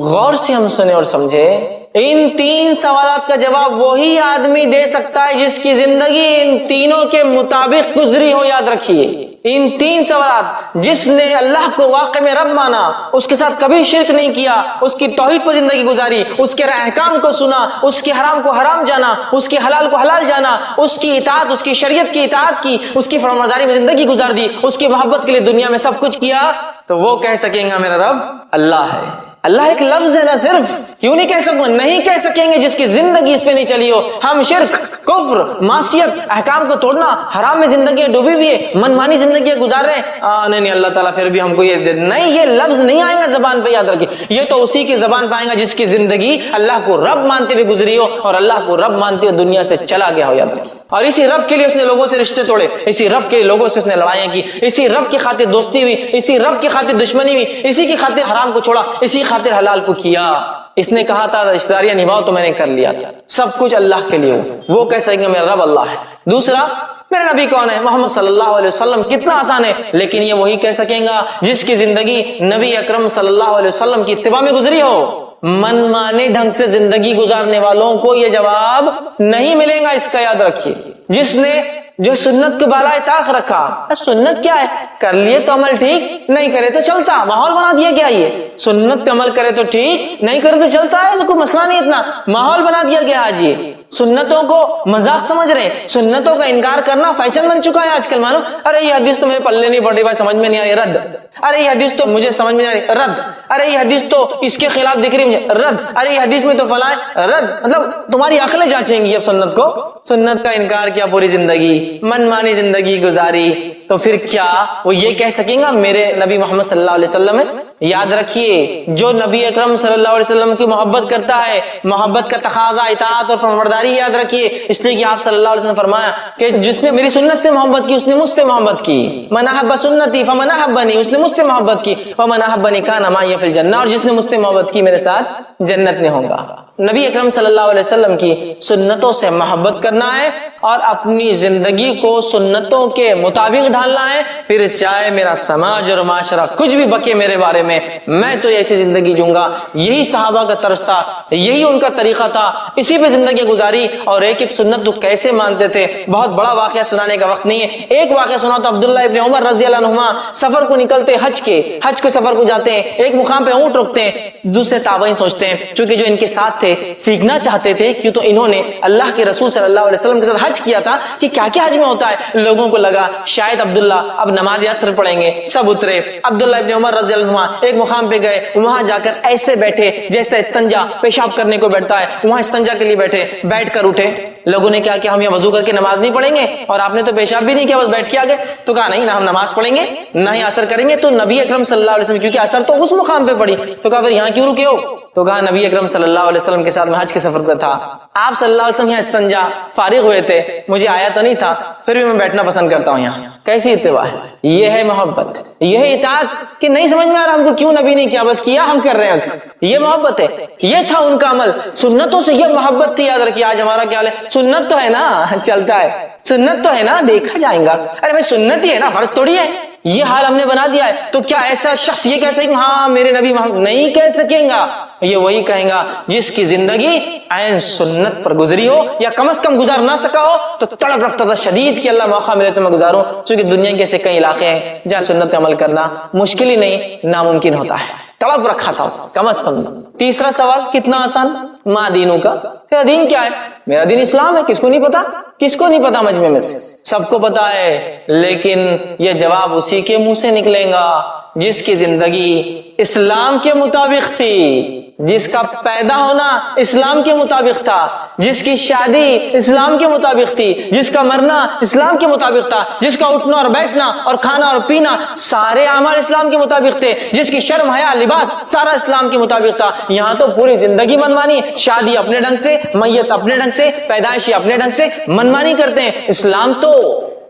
غور سے ہم سنیں اور سمجھے. ان 3 سوالات کا جواب وہی آدمی دے سکتا ہے جس کی زندگی ان تینوں کے مطابق گزری ہو. یاد رکھیے ان 3 سوالات، جس نے اللہ کو واقع میں رب مانا، اس کے ساتھ کبھی شرک نہیں کیا، اس کی توحید پر زندگی گزاری، اس کے احکام کو سنا، اس کی حرام کو حرام جانا، اس کی حلال کو حلال جانا، اس کی اطاعت، اس کی شریعت کی اطاعت کی، اس کی فرمانبرداری میں زندگی گزار دی، اس کی محبت کے لیے دنیا میں سب کچھ کیا، تو وہ کہہ سکیں گا میرا رب اللہ ہے. اللہ ایک لفظ ہے نا صرف، کیوں نہیں کہہ سکوں؟ نہیں کہہ سکیں گے جس کی زندگی اس پہ نہیں چلی ہو. ہم شرک، کفر، معصیت، احکام کو توڑنا، حرام میں زندگیاں ڈوبی ہوئی ہے، منمانی زندگیاں گزار رہے ہیں. نہیں اللہ تعالیٰ پھر بھی ہم کو یہ نہیں، یہ لفظ نہیں آئے گا زبان پہ، یاد رکھیے. یہ تو اسی کی زبان پہ آئے گا جس کی زندگی اللہ کو رب مانتے ہوئے گزری ہو اور اللہ کو رب مانتے ہوئے دنیا سے چلا گیا ہو، یاد رکھیے. اور اسی رب کے لیے اس نے لوگوں سے رشتے توڑے، اسی رب کے لیے لوگوں سے اس نے لڑائیاں کی، اسی رب کی خاطر دوستی ہوئی، اسی رب کی خاطر دشمنی ہوئی، اسی کی خاطر حرام کو چھوڑا، اسی خاطر حلال کو کیا. اس نے کہا تھا رشتہ داریاں نبھاؤ تو میں نے کر لیا تھا. سب کچھ اللہ کے لیے ہو، وہ کہہ سکیں گے میرا رب اللہ ہے. دوسرا، میرا نبی کون ہے؟ محمد صلی اللہ علیہ وسلم. کتنا آسان ہے، لیکن یہ وہی کہہ سکیں گا جس کی زندگی نبی اکرم صلی اللہ علیہ وسلم کی اتباع میں گزری ہو. من مانے ڈھنگ سے زندگی گزارنے والوں کو یہ جواب نہیں ملے گا، اس کا یاد رکھیے. جس نے جو سنت کے بالائے طاق رکھا، سنت کیا ہے؟ کر لیے تو عمل ٹھیک، نہیں کرے تو چلتا. ماحول بنا دیا گیا، یہ سنت پہ عمل کرے تو ٹھیک، نہیں کرے تو چلتا ہے، کوئی مسئلہ نہیں. اتنا ماحول بنا دیا گیا آج. یہ سنتوں کو مذاق سمجھ رہے ہیں، سنتوں کا انکار کرنا فیشن بن چکا ہے آج کل. معلوم، ارے یہ حدیث تو میرے پلے نہیں پڑی بھائی، سمجھ میں نہیں آ رہی، رد. ارے یہ حدیث تو مجھے سمجھ میں نہیں آ رہی، رد. ارے یہ حدیث تو اس کے خلاف دکھ رہی مجھے، رد. ارے یہ حدیث میں تو فلاں، رد. مطلب تمہاری عقلیں جانچیں گی اب سنت کو. سنت کا انکار کیا پوری زندگی، من مانی زندگی گزاری، تو پھر کیا وہ یہ کہہ سکیں گا میرے نبی محمد صلی اللہ علیہ وسلم ہے؟ یاد رکھیے، جو نبی اکرم صلی اللہ علیہ وسلم کی محبت کرتا ہے، محبت کا تقاضا اطاعت اور فرمانبرداری. یاد رکھیے، اس لیے کہ آپ صلی اللہ علیہ وسلم نے فرمایا کہ جس نے میری سنت سے محبت کی اس نے مجھ سے محبت کی. من احب سنتی فمن احبنی، اس نے مجھ سے محبت کی. ومن احبنی کان معی فی الجنہ، اور جس نے مجھ سے محبت کی میرے ساتھ جنت میں ہوگا. نبی اکرم صلی اللہ علیہ وسلم کی سنتوں سے محبت کرنا ہے اور اپنی زندگی کو سنتوں کے مطابق ڈھالنا ہے. پھر چاہے میرا سماج اور معاشرہ کچھ بھی بکے میرے بارے میں تو ایسی زندگی جوں گا. یہی صحابہ کا طرز تھا، یہی ان کا طریقہ تھا، اسی پہ زندگی گزاری. اور ایک ایک سنت تو کیسے مانتے تھے. بہت بڑا واقعہ سنانے کا وقت نہیں ہے، ایک واقعہ سنا تو عبداللہ ابن عمر رضی اللہ عنہما سفر کو نکلتے، حج کو سفر کو جاتے ہیں. ایک مقام پہ اونٹ روکتے ہیں. دوسرے تابعین سوچتے ہیں چونکہ جو ان کے ساتھ تھے سیکھنا چاہتے تھے، کیوں تو انہوں نے اللہ کے رسول صلی اللہ علیہ وسلم کے ساتھ حج کیا تھا کہ کیا کیا حج میں ہوتا ہے. لوگوں کو لگا شاید عبداللہ اب نماز عصر پڑھیں گے. سب اترے. عبداللہ ابن عمر رضی اللہ عنہ ایک مقام پہ گئے، وہاں جا کر ایسے بیٹھے جیسے استنجا پیشاب کرنے کو بیٹھتا ہے، وہاں استنجا کے لیے بیٹھے. بیٹھ کر اٹھے. لوگوں نے کیا کہ ہم یہ وضو کر کے نماز نہیں پڑھیں گے، اور آپ نے تو پیشاب بھی نہیں کیا، بس بیٹھ کے آگے. تو کہا نہیں، نہ ہم نماز پڑھیں گے نہ ہی اثر کریں گے. تو نبی اکرم صلی اللہ علیہ وسلم، کیونکہ اثر تو اس مقام پہ پڑی، تو کہا پھر یہاں کیوں رکے ہو؟ تو کہا نبی اکرم صلی اللہ علیہ وسلم کے ساتھ میں حج کے سفر پہ تھا، آپ صلی اللہ علیہ وسلم یہاں استنجا فارغ ہوئے تھے، مجھے آیا تو نہیں تھا، پھر بھی میں بیٹھنا پسند کرتا ہوں یہاں. کیسی اتباع ہے؟ یہ ہے محبت، یہ ہے اطاعت. کہ نہیں سمجھ میں آ رہا ہم کو کیوں نبی نے کیا، بس کیا ہم کر رہے ہیں اس کو. یہ محبت ہے، یہ تھا ان کا عمل. سنتوں سے یہ محبت تھی. یاد رکھیے آج ہمارا کیا حال ہے؟ سنت تو ہے نا، چلتا ہے، سنت تو ہے نا، دیکھا جائے گا. ارے بھائی سنت ہی ہے نا، فرض تھوڑی ہے. یہ حال ہم نے بنا دیا ہے. تو کیا ایسا شخص یہ کہہ سکے ہاں میرے نبی محمد؟ نہیں کہہ سکیں گا. یہ وہی کہیں گا جس کی زندگی عین سنت پر گزری ہو، یا کم از کم گزار نہ سکا ہو تو تڑپ رکھتا تھا شدید کہ اللہ موقع ملے تو میں گزاروں. چونکہ دنیا کے ایسے کئی علاقے ہیں جہاں سنت کا عمل کرنا مشکل ہی نہیں، ناممکن ہوتا ہے. تڑپ رکھا تھا اس کم از کم. تیسرا سوال کتنا آسان، ما دینوں کا، تیرا دین کیا ہے؟ میرا دین اسلام ہے. کس کو نہیں پتا؟ کس کو نہیں پتا مجمع میں سے؟ سب کو پتا ہے، لیکن یہ جواب اسی کے منہ سے نکلے گا جس کی زندگی اسلام کے مطابق تھی، جس کا پیدا ہونا اسلام کے مطابق تھا، جس کی شادی اسلام کے مطابق تھی، جس کا مرنا اسلام کے مطابق تھا، جس کا اٹھنا اور بیٹھنا اور کھانا اور پینا سارے اعمال اسلام کے مطابق تھے، جس کی شرم حیا لباس سارا اسلام کے مطابق تھا. یہاں تو پوری زندگی منمانی، شادی اپنے ڈھنگ سے، میت اپنے ڈھنگ سے، پیدائشی اپنے ڈھنگ سے منمانی کرتے ہیں. اسلام تو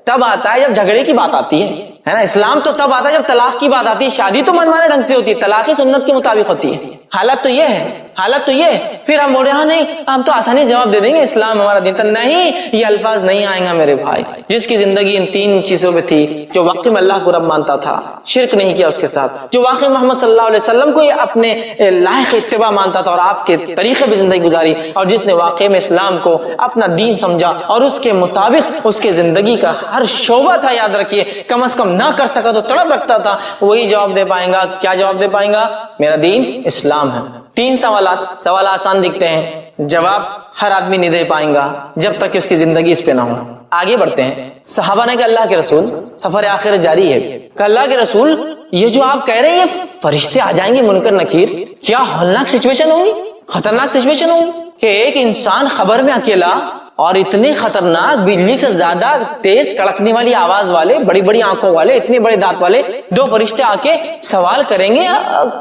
تب آتا ہے جب جھگڑے کی بات آتی ہے نا. اسلام تو تب آتا ہے جب طلاق کی بات آتی ہے. شادی تو منمانے ڈھنگ سے ہوتی ہے، طلاق سنت کے مطابق ہوتی ہے. حالت تو یہ ہے، حالت تو یہ ہے. پھر ہم بولے ہاں نہیں ہم تو آسانی جواب دے دیں گے اسلام ہمارا دین. نہیں، یہ الفاظ نہیں آئیں گا میرے بھائی. جس کی زندگی ان تین چیزوں میں تھی، جو واقعی میں اللہ کو رب مانتا تھا، شرک نہیں کیا اس کے ساتھ، جو واقعی محمد صلی اللہ علیہ وسلم کو یہ اپنے لائق اتباع مانتا تھا اور آپ کے طریقے پہ زندگی گزاری، اور جس نے واقعی میں اسلام کو اپنا دین سمجھا اور اس کے مطابق اس کے زندگی کا ہر شعبہ تھا. یاد رکھیے کم از کم نہ کر سکا تو تڑپ رکھتا تھا، وہی جواب دے پائیں گا. کیا جواب دے پائیں گا؟ میرا دین اسلام ہے. تین سوال آسان دکھتے ہیں، جواب ہر آدمی نہیں دے پائیں گا جب تک کہ اس کی زندگی اس پہ نہ ہو. آگے بڑھتے ہیں. صحابہ نے کہا اللہ کے رسول، سفر آخر جاری ہے، کہ اللہ کے رسول یہ جو آپ کہہ رہے ہیں یہ فرشتے آ جائیں گے منکر نکیر، کیا ہولناک سچویشن ہوگی؟ خطرناک سچویشن ہوگی کہ ایک انسان خبر میں اکیلا اور اتنے خطرناک بجلی سے زیادہ تیز کڑکنے والی آواز والے، بڑی بڑی آنکھوں والے، اتنے بڑے دانت والے دو فرشتے آ کے سوال کریں گے،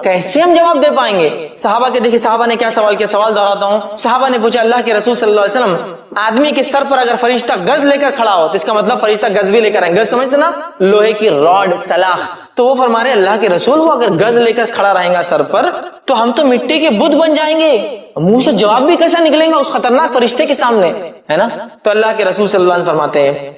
کیسے ہم جواب دے پائیں گے؟ صحابہ کے دیکھیں صحابہ نے کیا سوال کیا، سوال دہراتا ہوں. صحابہ نے پوچھا اللہ کے رسول صلی اللہ علیہ وسلم، آدمی کے سر پر اگر فرشتہ گز لے کر کھڑا ہو تو اس کا مطلب فرشتہ گز بھی لے کر آئیں. گز سمجھتے نا، لوہے کی راڈ، سلاخ. تو وہ فرما رہے اللہ کے رسول وہ اگر گز لے کر کھڑا رہے گا سر پر تو ہم تو مٹی کے بت بن جائیں گے، منہ سے جواب بھی کیسا نکلیں گا اس خطرناک فرشتے کے سامنے، ہے نا؟ تو اللہ کے رسول صلی اللہ علیہ وسلم فرماتے ہیں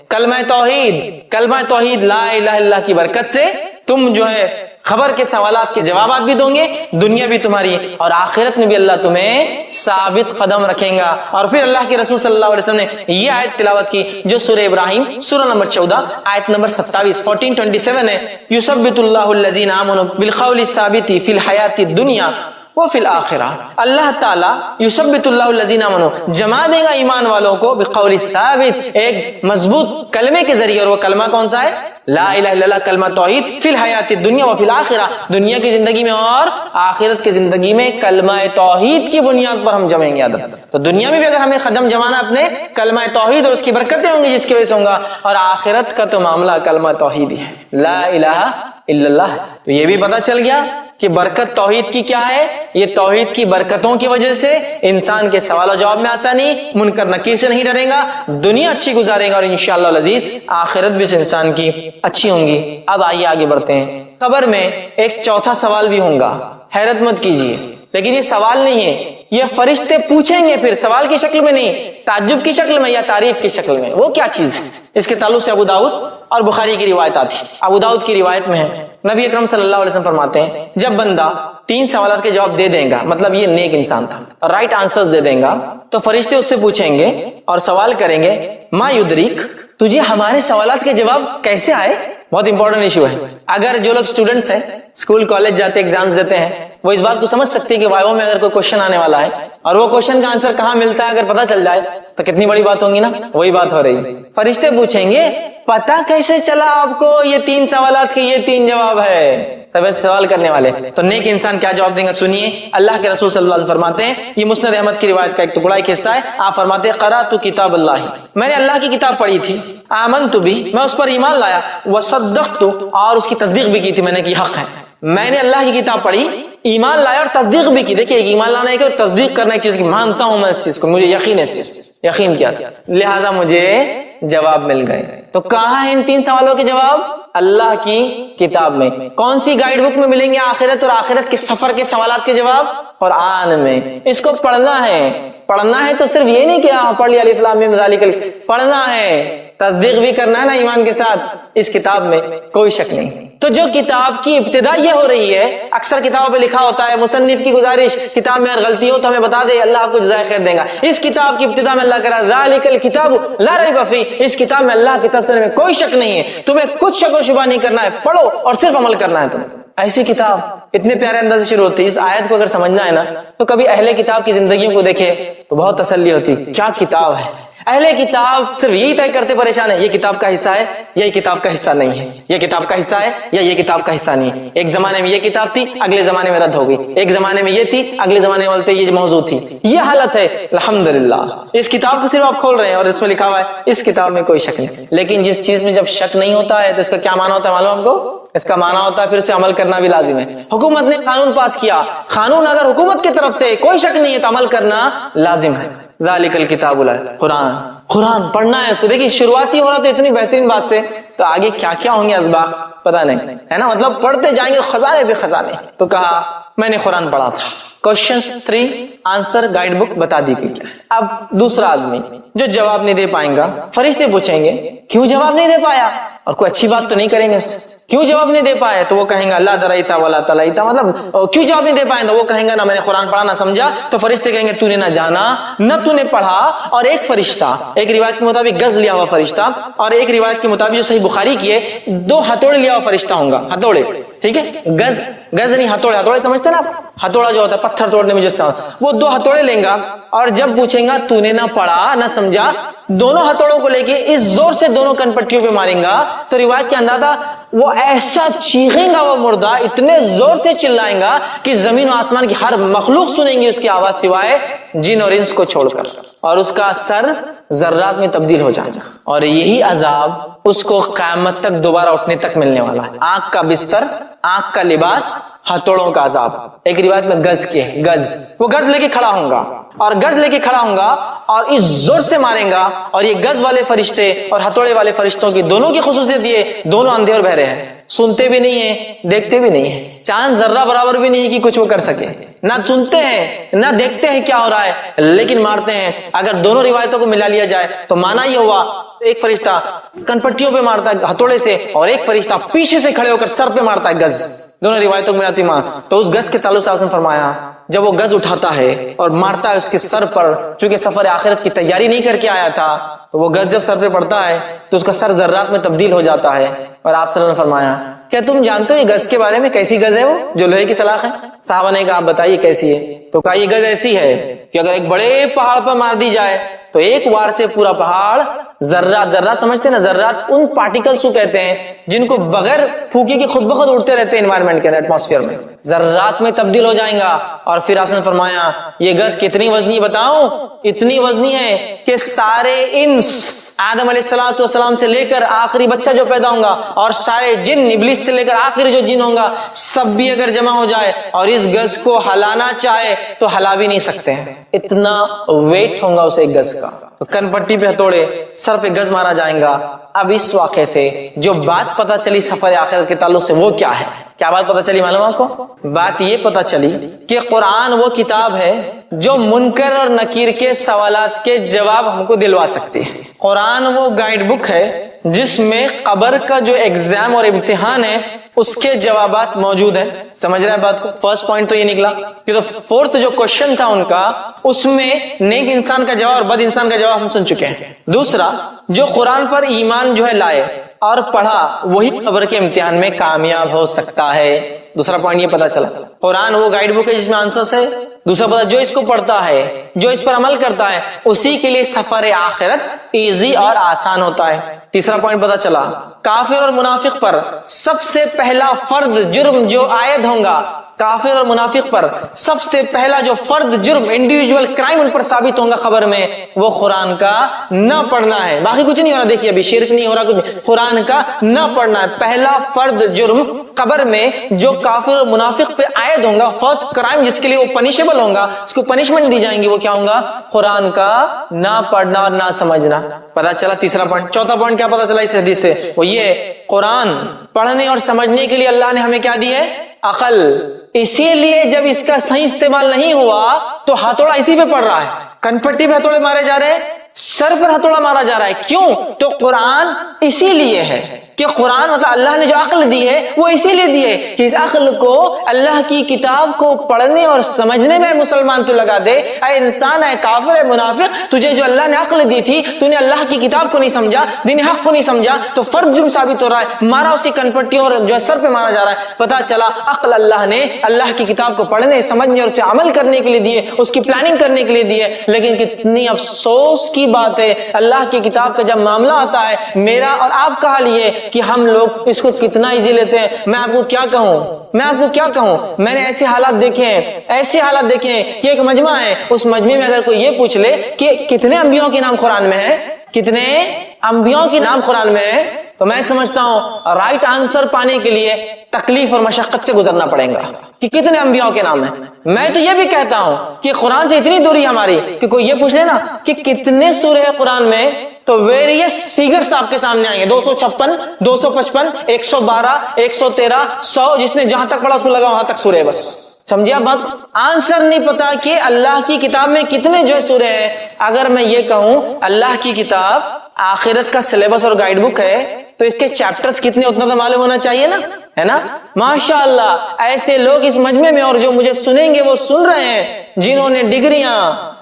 کلمہ توحید لا الہ الا اللہ کی برکت سے تم جو ہے خبر کے سوالات کے جوابات بھی دوں گے، دنیا بھی تمہاری اور آخرت میں بھی اللہ تمہیں ثابت قدم رکھیں گا. اور پھر اللہ کے رسول صلی اللہ علیہ وسلم نے یہ آیت تلاوت کی جو سورہ ابراہیم سورہ نمبر 14 آیت نمبر 27 1427 ہے، یثبت اللہ الذین آمنوا بالقول الثابت فی الحیات الدنیا وفی الآخرہ. اللہ تعالیٰ یثبت اللہ الذین آمنوا جما دے گا ایمان والوں کو بقول ثابت، ایک مضبوط کلمے کے ذریعے. اور وہ کلمہ کون سا ہے؟ لا الہ الا اللہ، کلمہ توحید. فی الحیات الدنیا وفی الآخرہ، دنیا کی زندگی میں اور آخرت کی زندگی میں کلمہ توحید کی بنیاد پر ہم جمیں گے عدد. تو دنیا میں بھی اگر ہمیں قدم جمانا اپنے کلمہ توحید اور اس کی برکتیں ہوں گی جس کی وجہ سے ہوں گا، اور آخرت کا تو معاملہ کلمہ توحید ہی ہے، لا الہ الا اللہ. تو یہ بھی پتہ چل گیا کہ برکت توحید کی کیا ہے. یہ توحید کی برکتوں کی وجہ سے انسان کے سوال و جواب میں آسانی، منکر نکیر سے نہیں ڈرے گا، دنیا اچھی گزارے گا اور انشاءاللہ العزیز آخرت بھی انسان کی اچھی ہوں گی. اب آئیے آگے بڑھتے ہیں. قبر میں ایک چوتھا سوال بھی ہوگا، حیرت مت کیجیے، لیکن یہ سوال نہیں ہے، یہ فرشتے پوچھیں گے. پھر سوال کی شکل میں نہیں، تعجب کی شکل میں یا تعریف کی شکل میں. وہ کیا چیز ہے؟ اس کے تعلق سے ابو داؤد اور بخاری کی روایت آتی. ابو داؤد کی روایت میں ہے، نبی اکرم صلی اللہ علیہ وسلم فرماتے ہیں جب بندہ 3 سوالات کے جواب دے دے گا، مطلب یہ نیک انسان تھا، رائٹ آنسرز دے دیں گا، تو فرشتے اس سے پوچھیں گے اور سوال کریں گے ما یدریک، تجھے ہمارے سوالات کے جواب کیسے آئے؟ بہت امپورٹنٹ ایشو ہے. اگر جو لوگ اسٹوڈنٹس ہیں، اسکول کالج جاتے ایگزامز دیتے ہیں، وہ اس بات کو سمجھ سکتے ہیں کہ وائوا میں اگر کوئی کوشچن آنے والا ہے اور وہ کوشچن کا آنسر کہاں ملتا ہے اگر پتہ چل جائے تو کتنی بڑی بات ہوگی نا. وہی بات ہو رہی ہے. فرشتے پوچھیں گے پتہ کیسے چلا آپ کو یہ 3 سوالات کے یہ 3 جواب ہے؟ تب ایسے سوال کرنے والے تو نیک انسان کیا جواب دیں گا؟ سنیے. اللہ کے رسول صلی اللہ علیہ وسلم فرماتے ہیں، یہ مسند احمد کی روایت کا ایک ٹکڑا ایک حصہ ہے. آپ فرماتے ہیں قرأت کتاب اللہ، میں نے اللہ کی کتاب پڑھی تھی، آمنت بھی، میں اس پر ایمان لایا، وصدقت، اور اس کی تصدیق بھی کی تھی میں نے کہ حق ہے. میں نے اللہ کی کتاب پڑھی، ایمان لایا اور تصدیق بھی کی. دیکھیے ایمان لانا ہے کہ تصدیق کرنا ایک چیز کی، مانتا ہوں میں اس چیز کو، مجھے یقین ہے اس چیز پہ، یقین کیا تھا، لہٰذا مجھے جواب مل گئے. تو کہاں ہیں ان 3 سوالوں کے جواب؟ اللہ کی کتاب میں. کون سی گائیڈ بک میں ملیں گے آخرت اور آخرت کے سفر کے سوالات کے جواب؟ قرآن میں. اس کو پڑھنا ہے. پڑھنا ہے تو صرف یہ نہیں کہ پڑھ لیا الف لام میم ذالک، پڑھنا ہے، تصدیق بھی کرنا ہے نا ایمان کے ساتھ. اس کتاب میں کوئی شک نہیں. تو جو کتاب کی ابتدا یہ ہو رہی ہے، اکثر کتابوں پہ لکھا ہوتا ہے مصنف کی گزارش کتاب میں اگر غلطی ہو تو ہمیں بتا دے، اللہ آپ کو جزائے خیر دے گا. اس کتاب کی ابتدا میں اللہ کہہ رہا ذالک الکتاب لا ریب فیہ، اس کتاب میں اللہ کی طرف سے میں کوئی شک نہیں ہے، تمہیں کچھ شک و شبہ نہیں کرنا ہے، پڑھو اور صرف عمل کرنا ہے تمہیں. ایسی کتاب اتنے پیارے انداز سے شروع ہوتی ہے. اس آیت کو اگر سمجھنا ہے نا تو کبھی اہل کتاب کی زندگیوں کو دیکھے تو بہت تسلی ہوتی. کیا کتاب ہے! اہل کتاب صرف یہی طے کرتے پریشان ہے یہ کتاب کا حصہ ہے یا یہ کتاب کا حصہ نہیں ہے، یہ کتاب کا حصہ ہے یا یہ کتاب کا حصہ نہیں ہے. ایک زمانے میں یہ کتاب تھی، اگلے زمانے میں رد ہو گئی. ایک زمانے میں یہ تھی، اگلے زمانے میں یہ موضوع تھی. یہ حالت ہے. الحمدللہ اس کتاب کو صرف آپ کھول رہے ہیں اور اس میں لکھا ہوا ہے اس کتاب میں کوئی شک نہیں. لیکن جس چیز میں جب شک نہیں ہوتا ہے تو اس کا کیا معنی ہوتا ہے معلوم آپ کو؟ اس کا معنی ہوتا ہے پھر اسے عمل کرنا بھی لازم ہے. حکومت نے قانون پاس کیا، قانون اگر حکومت کی طرف سے کوئی شک نہیں ہے تو عمل کرنا لازم ہے. ذالک الکتاب قرآن، قرآن پڑھنا ہے اس کو. دیکھیے شروعاتی ہو رہا تو اتنی بہترین بات سے، تو آگے کیا کیا ہوں گے اسباق پتہ نہیں ہے نا. مطلب پڑھتے جائیں گے خزانے پہ خزانے. تو کہا میں نے قرآن پڑھا تھا. کوشچنز 3 آنسر گائیڈ بک بتا دی گئی. اب دوسرا آدمی جو جواب نہیں دے پائیں گا، فرشتے پوچھیں گے کیوں جواب نہیں دے پایا، اور کوئی اچھی بات تو نہیں کریں گے اس سے. کیوں جواب نہیں دے پایا تو وہ کہیں گا لا درائتا ولا تلائتا، مطلب کیوں جواب نہیں دے پائے تو وہ کہیں گا نہ میں نے قرآن پڑھا نہ سمجھا. تو فرشتے کہیں گے تو نے نہ جانا نہ تو نے پڑھا. اور ایک فرشتہ، ایک روایت کے مطابق گز لیا ہوا فرشتہ، اور ایک روایت کے مطابق جو صحیح بخاری کی ہے 2 ہتھوڑے لیا ہوا فرشتہ ہوگا. ہتھوڑے، ٹھیک ہے، گز نہیں ہتھوڑے. ہتھوڑے سمجھتے نا آپ؟ ہتھوڑا جو ہوتا ہے پتھر توڑنے میں جس طرح، وہ 2 ہتھوڑے لیں گا اور جب پوچھیں گا تو نے نہ پڑھا نہ سمجھا، دونوں ہتھوڑوں کو لے کے اس زور سے دونوں کن پٹیوں پہ ماریں گا تو روایت کے اندر تھا وہ ایسا چیخیں گا وہ مردہ، اتنے زور سے چلائیں گا کہ زمین و آسمان کی ہر مخلوق سنیں گی اس کی آواز سوائے جن اور انس کو چھوڑ کر، اور اس کا سر ذرات میں تبدیل ہو جائے گا، اور یہی عذاب اس کو قیامت تک دوبارہ اٹھنے تک ملنے والا ہے۔ آنکھ کا بستر، آنکھ کا لباس، ہتھوڑوں کا عذاب۔ ایک روایت میں گز کے گز، وہ گز لے کے کھڑا ہوں گا اور گز لے کے کھڑا ہوں گا اور اس زور سے ماریں گا، اور یہ گز والے فرشتے اور ہتھوڑے والے فرشتوں کی دونوں کی خصوصیت یہ دونوں اندھے اور بہرے ہیں، سنتے بھی نہیں ہیں دیکھتے بھی نہیں ہیں، چاند ذرہ برابر بھی نہیں ہے کہ کچھ وہ کر سکے، نہ سنتے ہیں نہ دیکھتے ہیں کیا ہو رہا ہے لیکن مارتے ہیں۔ اگر دونوں روایتوں کو ملا لیا جائے تو معنی یہ ہوا ایک فرشتہ کنپٹیوں پہ مارتا ہے ہتھوڑے سے اور ایک فرشتہ پیچھے سے کھڑے ہو کر سر پہ مارتا ہے گز، دونوں روایتوں کو ملاتی ماں۔ تو اس گز کے تعلق سے آپ نے فرمایا جب وہ گز اٹھاتا ہے اور مارتا ہے اس کے سر پر، چونکہ سفر آخرت کی تیاری نہیں کر کے آیا تھا تو وہ گز جب سر پہ پڑتا ہے تو اس کا سر ذرات میں تبدیل ہو جاتا ہے، اور آپ صلی اللہ علیہ وسلم نے فرمایا کیا تم جانتے ہو یہ گز کے بارے میں کیسی گز ہے وہ جو لوہے کی سلاخ ہے؟ صحابہ نے کہا آپ بتائیے کیسی ہے؟ تو کہا یہ گز ایسی ہے کہ اگر ایک بڑے پہاڑ پر مار دی جائے تو ایک وار سے پورا پہاڑ ذرات، ذرات سمجھتے ہیں نا، ذرات ان پارٹیکلز کو کہتے ہیں جن کو بغیر پھونکے کے خود بخود اڑتے رہتے ہیں انوائرمنٹ کے اندر، ایٹماسفیئر میں، ذرات میں تبدیل ہو جائیں گا۔ اور پھر آپ نے فرمایا یہ گز کتنی وزنی بتاؤں؟ اتنی وزنی ہے کہ سارے انس آدم علیہ السلام سے لے کر آخری بچہ جو پیدا ہوگا اور سارے جن ابلیس سے لے کر آخری جو جن ہوگا سب بھی اگر جمع ہو جائے اور اس گز کو ہلانا چاہے تو ہلا بھی نہیں سکتے ہیں، اتنا ویٹ ہوگا اسے ایک گز کا۔ تو کن پٹی پہ ہتھوڑے، سر پہ گز مارا جائیں گا۔ اب اس واقعے سے جو بات پتہ چلی سفر آخرت کے تعلق سے وہ کیا ہے؟ کیا بات پتہ چلی معلوم آپ کو؟ بات یہ پتہ چلی کہ قرآن وہ کتاب ہے جو منکر اور نکیر کے سوالات کے جواب ہم کو دلوا سکتی ہے۔ قرآن وہ گائیڈ بک ہے جس میں قبر کا جو ایگزام اور امتحان ہے اس کے جوابات موجود ہیں۔ سمجھ رہے ہیں بات کو؟ فرسٹ پوائنٹ تو یہ نکلا کہ تو فورتھ جو کوشچن تھا ان کا اس میں نیک انسان کا جواب اور بد انسان کا جواب ہم سن چکے ہیں۔ دوسرا جو قرآن پر ایمان جو ہے لائے اور پڑھا وہی قبر کے امتحان میں کامیاب ہو سکتا ہے۔ دوسرا پوائنٹ یہ پتا چلا قرآن وہ گائیڈ بک ہے جس میں آنسرز ہے۔ دوسرا پتا جو اس کو پڑھتا ہے جو اس پر عمل کرتا ہے اسی کے لیے سفر آخرت ایزی اور آسان ہوتا ہے۔ تیسرا پوائنٹ پتا چلا کافر اور منافق پر سب سے پہلا فرد جرم جو عائد ہوگا، کافر اور منافق پر سب سے پہلا جو فرد جرم انڈیویجول کرائم ان پر ثابت ہوگا قبر میں وہ قرآن کا نہ پڑھنا ہے۔ باقی کچھ نہیں ہو رہا، دیکھیے ابھی شرک نہیں ہو رہا، کچھ قرآن کا نہ پڑھنا ہے۔ پہلا فرد جرم قبر میں جو کافر اور منافق پہ عائد ہوگا، فرسٹ کرائم جس کے لیے وہ پنشیبل ہوگا، اس کو پنشمنٹ دی جائیں گی، وہ کیا ہوگا؟ قرآن کا نہ پڑھنا اور نہ سمجھنا۔ پتا چلا تیسرا پوائنٹ۔ چوتھا پوائنٹ کیا پتا چلا اس حدیث سے؟ وہ یہ قرآن پڑھنے اور سمجھنے کے لیے اللہ نے ہمیں کیا دی ہے؟ عقل۔ اسی لیے جب اس کا صحیح استعمال نہیں ہوا تو ہتھوڑا اسی پہ پڑ رہا ہے، کنپٹی پہ ہتھوڑے مارے جا رہے ہیں، سر پر ہتھوڑا مارا جا رہا ہے۔ کیوں؟ تو قرآن اسی لیے ہے کہ قرآن مطلب اللہ نے جو عقل دی ہے وہ اسی لیے دی ہے کہ اس عقل کو اللہ کی کتاب کو پڑھنے اور سمجھنے میں مسلمان تو لگا دے۔ اے انسان، اے کافر، اے منافق، تجھے جو اللہ نے عقل دی تھی تو نے اللہ کی کتاب کو نہیں سمجھا، دین حق کو نہیں سمجھا تو فرد جرم ثابت ہو رہا ہے، مارا اسی کنپٹیوں اور جو سر پہ مارا جا رہا ہے۔ پتا چلا عقل اللہ نے اللہ کی کتاب کو پڑھنے سمجھنے اور اس پہ عمل کرنے کے لیے دی ہے، اس کی پلاننگ کرنے کے لیے دی ہے۔ لیکن کتنی افسوس کی بات ہے اللہ کی کتاب کا جب معاملہ آتا ہے میرا اور آپ کا حال یہ کہ ہم لوگ اس کو کتنا ایزی لیتے ہیں۔ میں آپ کو کیا کہوں، میں نے ایسے حالات دیکھے ہیں کہ ایک مجمع ہے، اس مجمع میں اگر کوئی یہ پوچھ لے کہ کتنے انبیاء کے نام قرآن میں ہے، کتنے انبیاء کے نام قرآن میں ہے، تو میں سمجھتا ہوں رائٹ آنسر پانے کے لیے تکلیف اور مشقت سے گزرنا پڑے گا کہ کتنے انبیاء کے نام ہیں۔ میں تو یہ بھی کہتا ہوں کہ قرآن سے اتنی دوری ہماری کہ کوئی یہ پوچھ لے نا کہ کتنے سورہ ہیں قرآن میں تو ویریس فیگرز آپ کے سامنے آئیں گے، 256 255 112 113 100، جس نے جہاں تک پڑھا اس کو لگا وہاں تک سورہ ہے۔ بس سمجھے آپ بات کو؟ آنسر نہیں پتا کہ اللہ کی کتاب میں کتنے جو ہے سورہ ہے۔ اگر میں یہ کہوں اللہ کی کتاب آخرت کا سلیبس اور گائیڈ بک ہے تو اس کے چیپٹرز کتنے اتنا تو معلوم ہونا چاہیے نا، ہے نا؟ ماشاءاللہ ایسے لوگ اس مجمع میں اور جو مجھے سنیں گے وہ سن رہے ہیں جنہوں نے ڈگریاں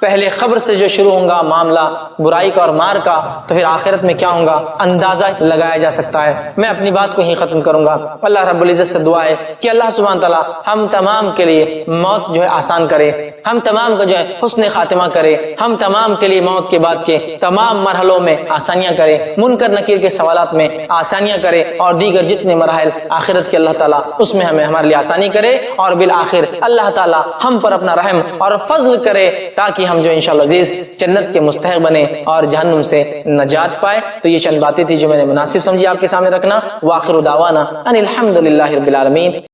پہلے قبر سے جو شروع ہوگا معاملہ برائی کا اور مار کا، تو پھر آخرت میں کیا ہوگا اندازہ لگایا جا سکتا ہے۔ میں اپنی بات کو ہی ختم کروں گا۔ اللہ رب العزت سے دعا ہے کہ اللہ سبحانہ تعالیٰ ہم تمام کے لیے موت جو ہے آسان کرے، ہم تمام کا جو ہے حسن خاتمہ کرے، ہم تمام کے لیے موت کے بعد کے تمام مرحلوں میں آسانیاں کرے، منکر نکیر کے سوالات میں آسانیاں کرے، اور دیگر جتنے مراحل آخرت کے اللہ تعالیٰ اس میں ہمارے لیے آسانی کرے، اور بالآخر اللہ تعالیٰ ہم پر اپنا رحم اور فضل کرے تاکہ ہم جو انشاءاللہ عزیز جنت کے مستحق بنے اور جہنم سے نجات پائے۔ تو یہ چند باتیں تھی جو میں نے مناسب سمجھی آپ کے سامنے رکھنا۔ وآخر دعوانا ان الحمد للہ رب العالمین۔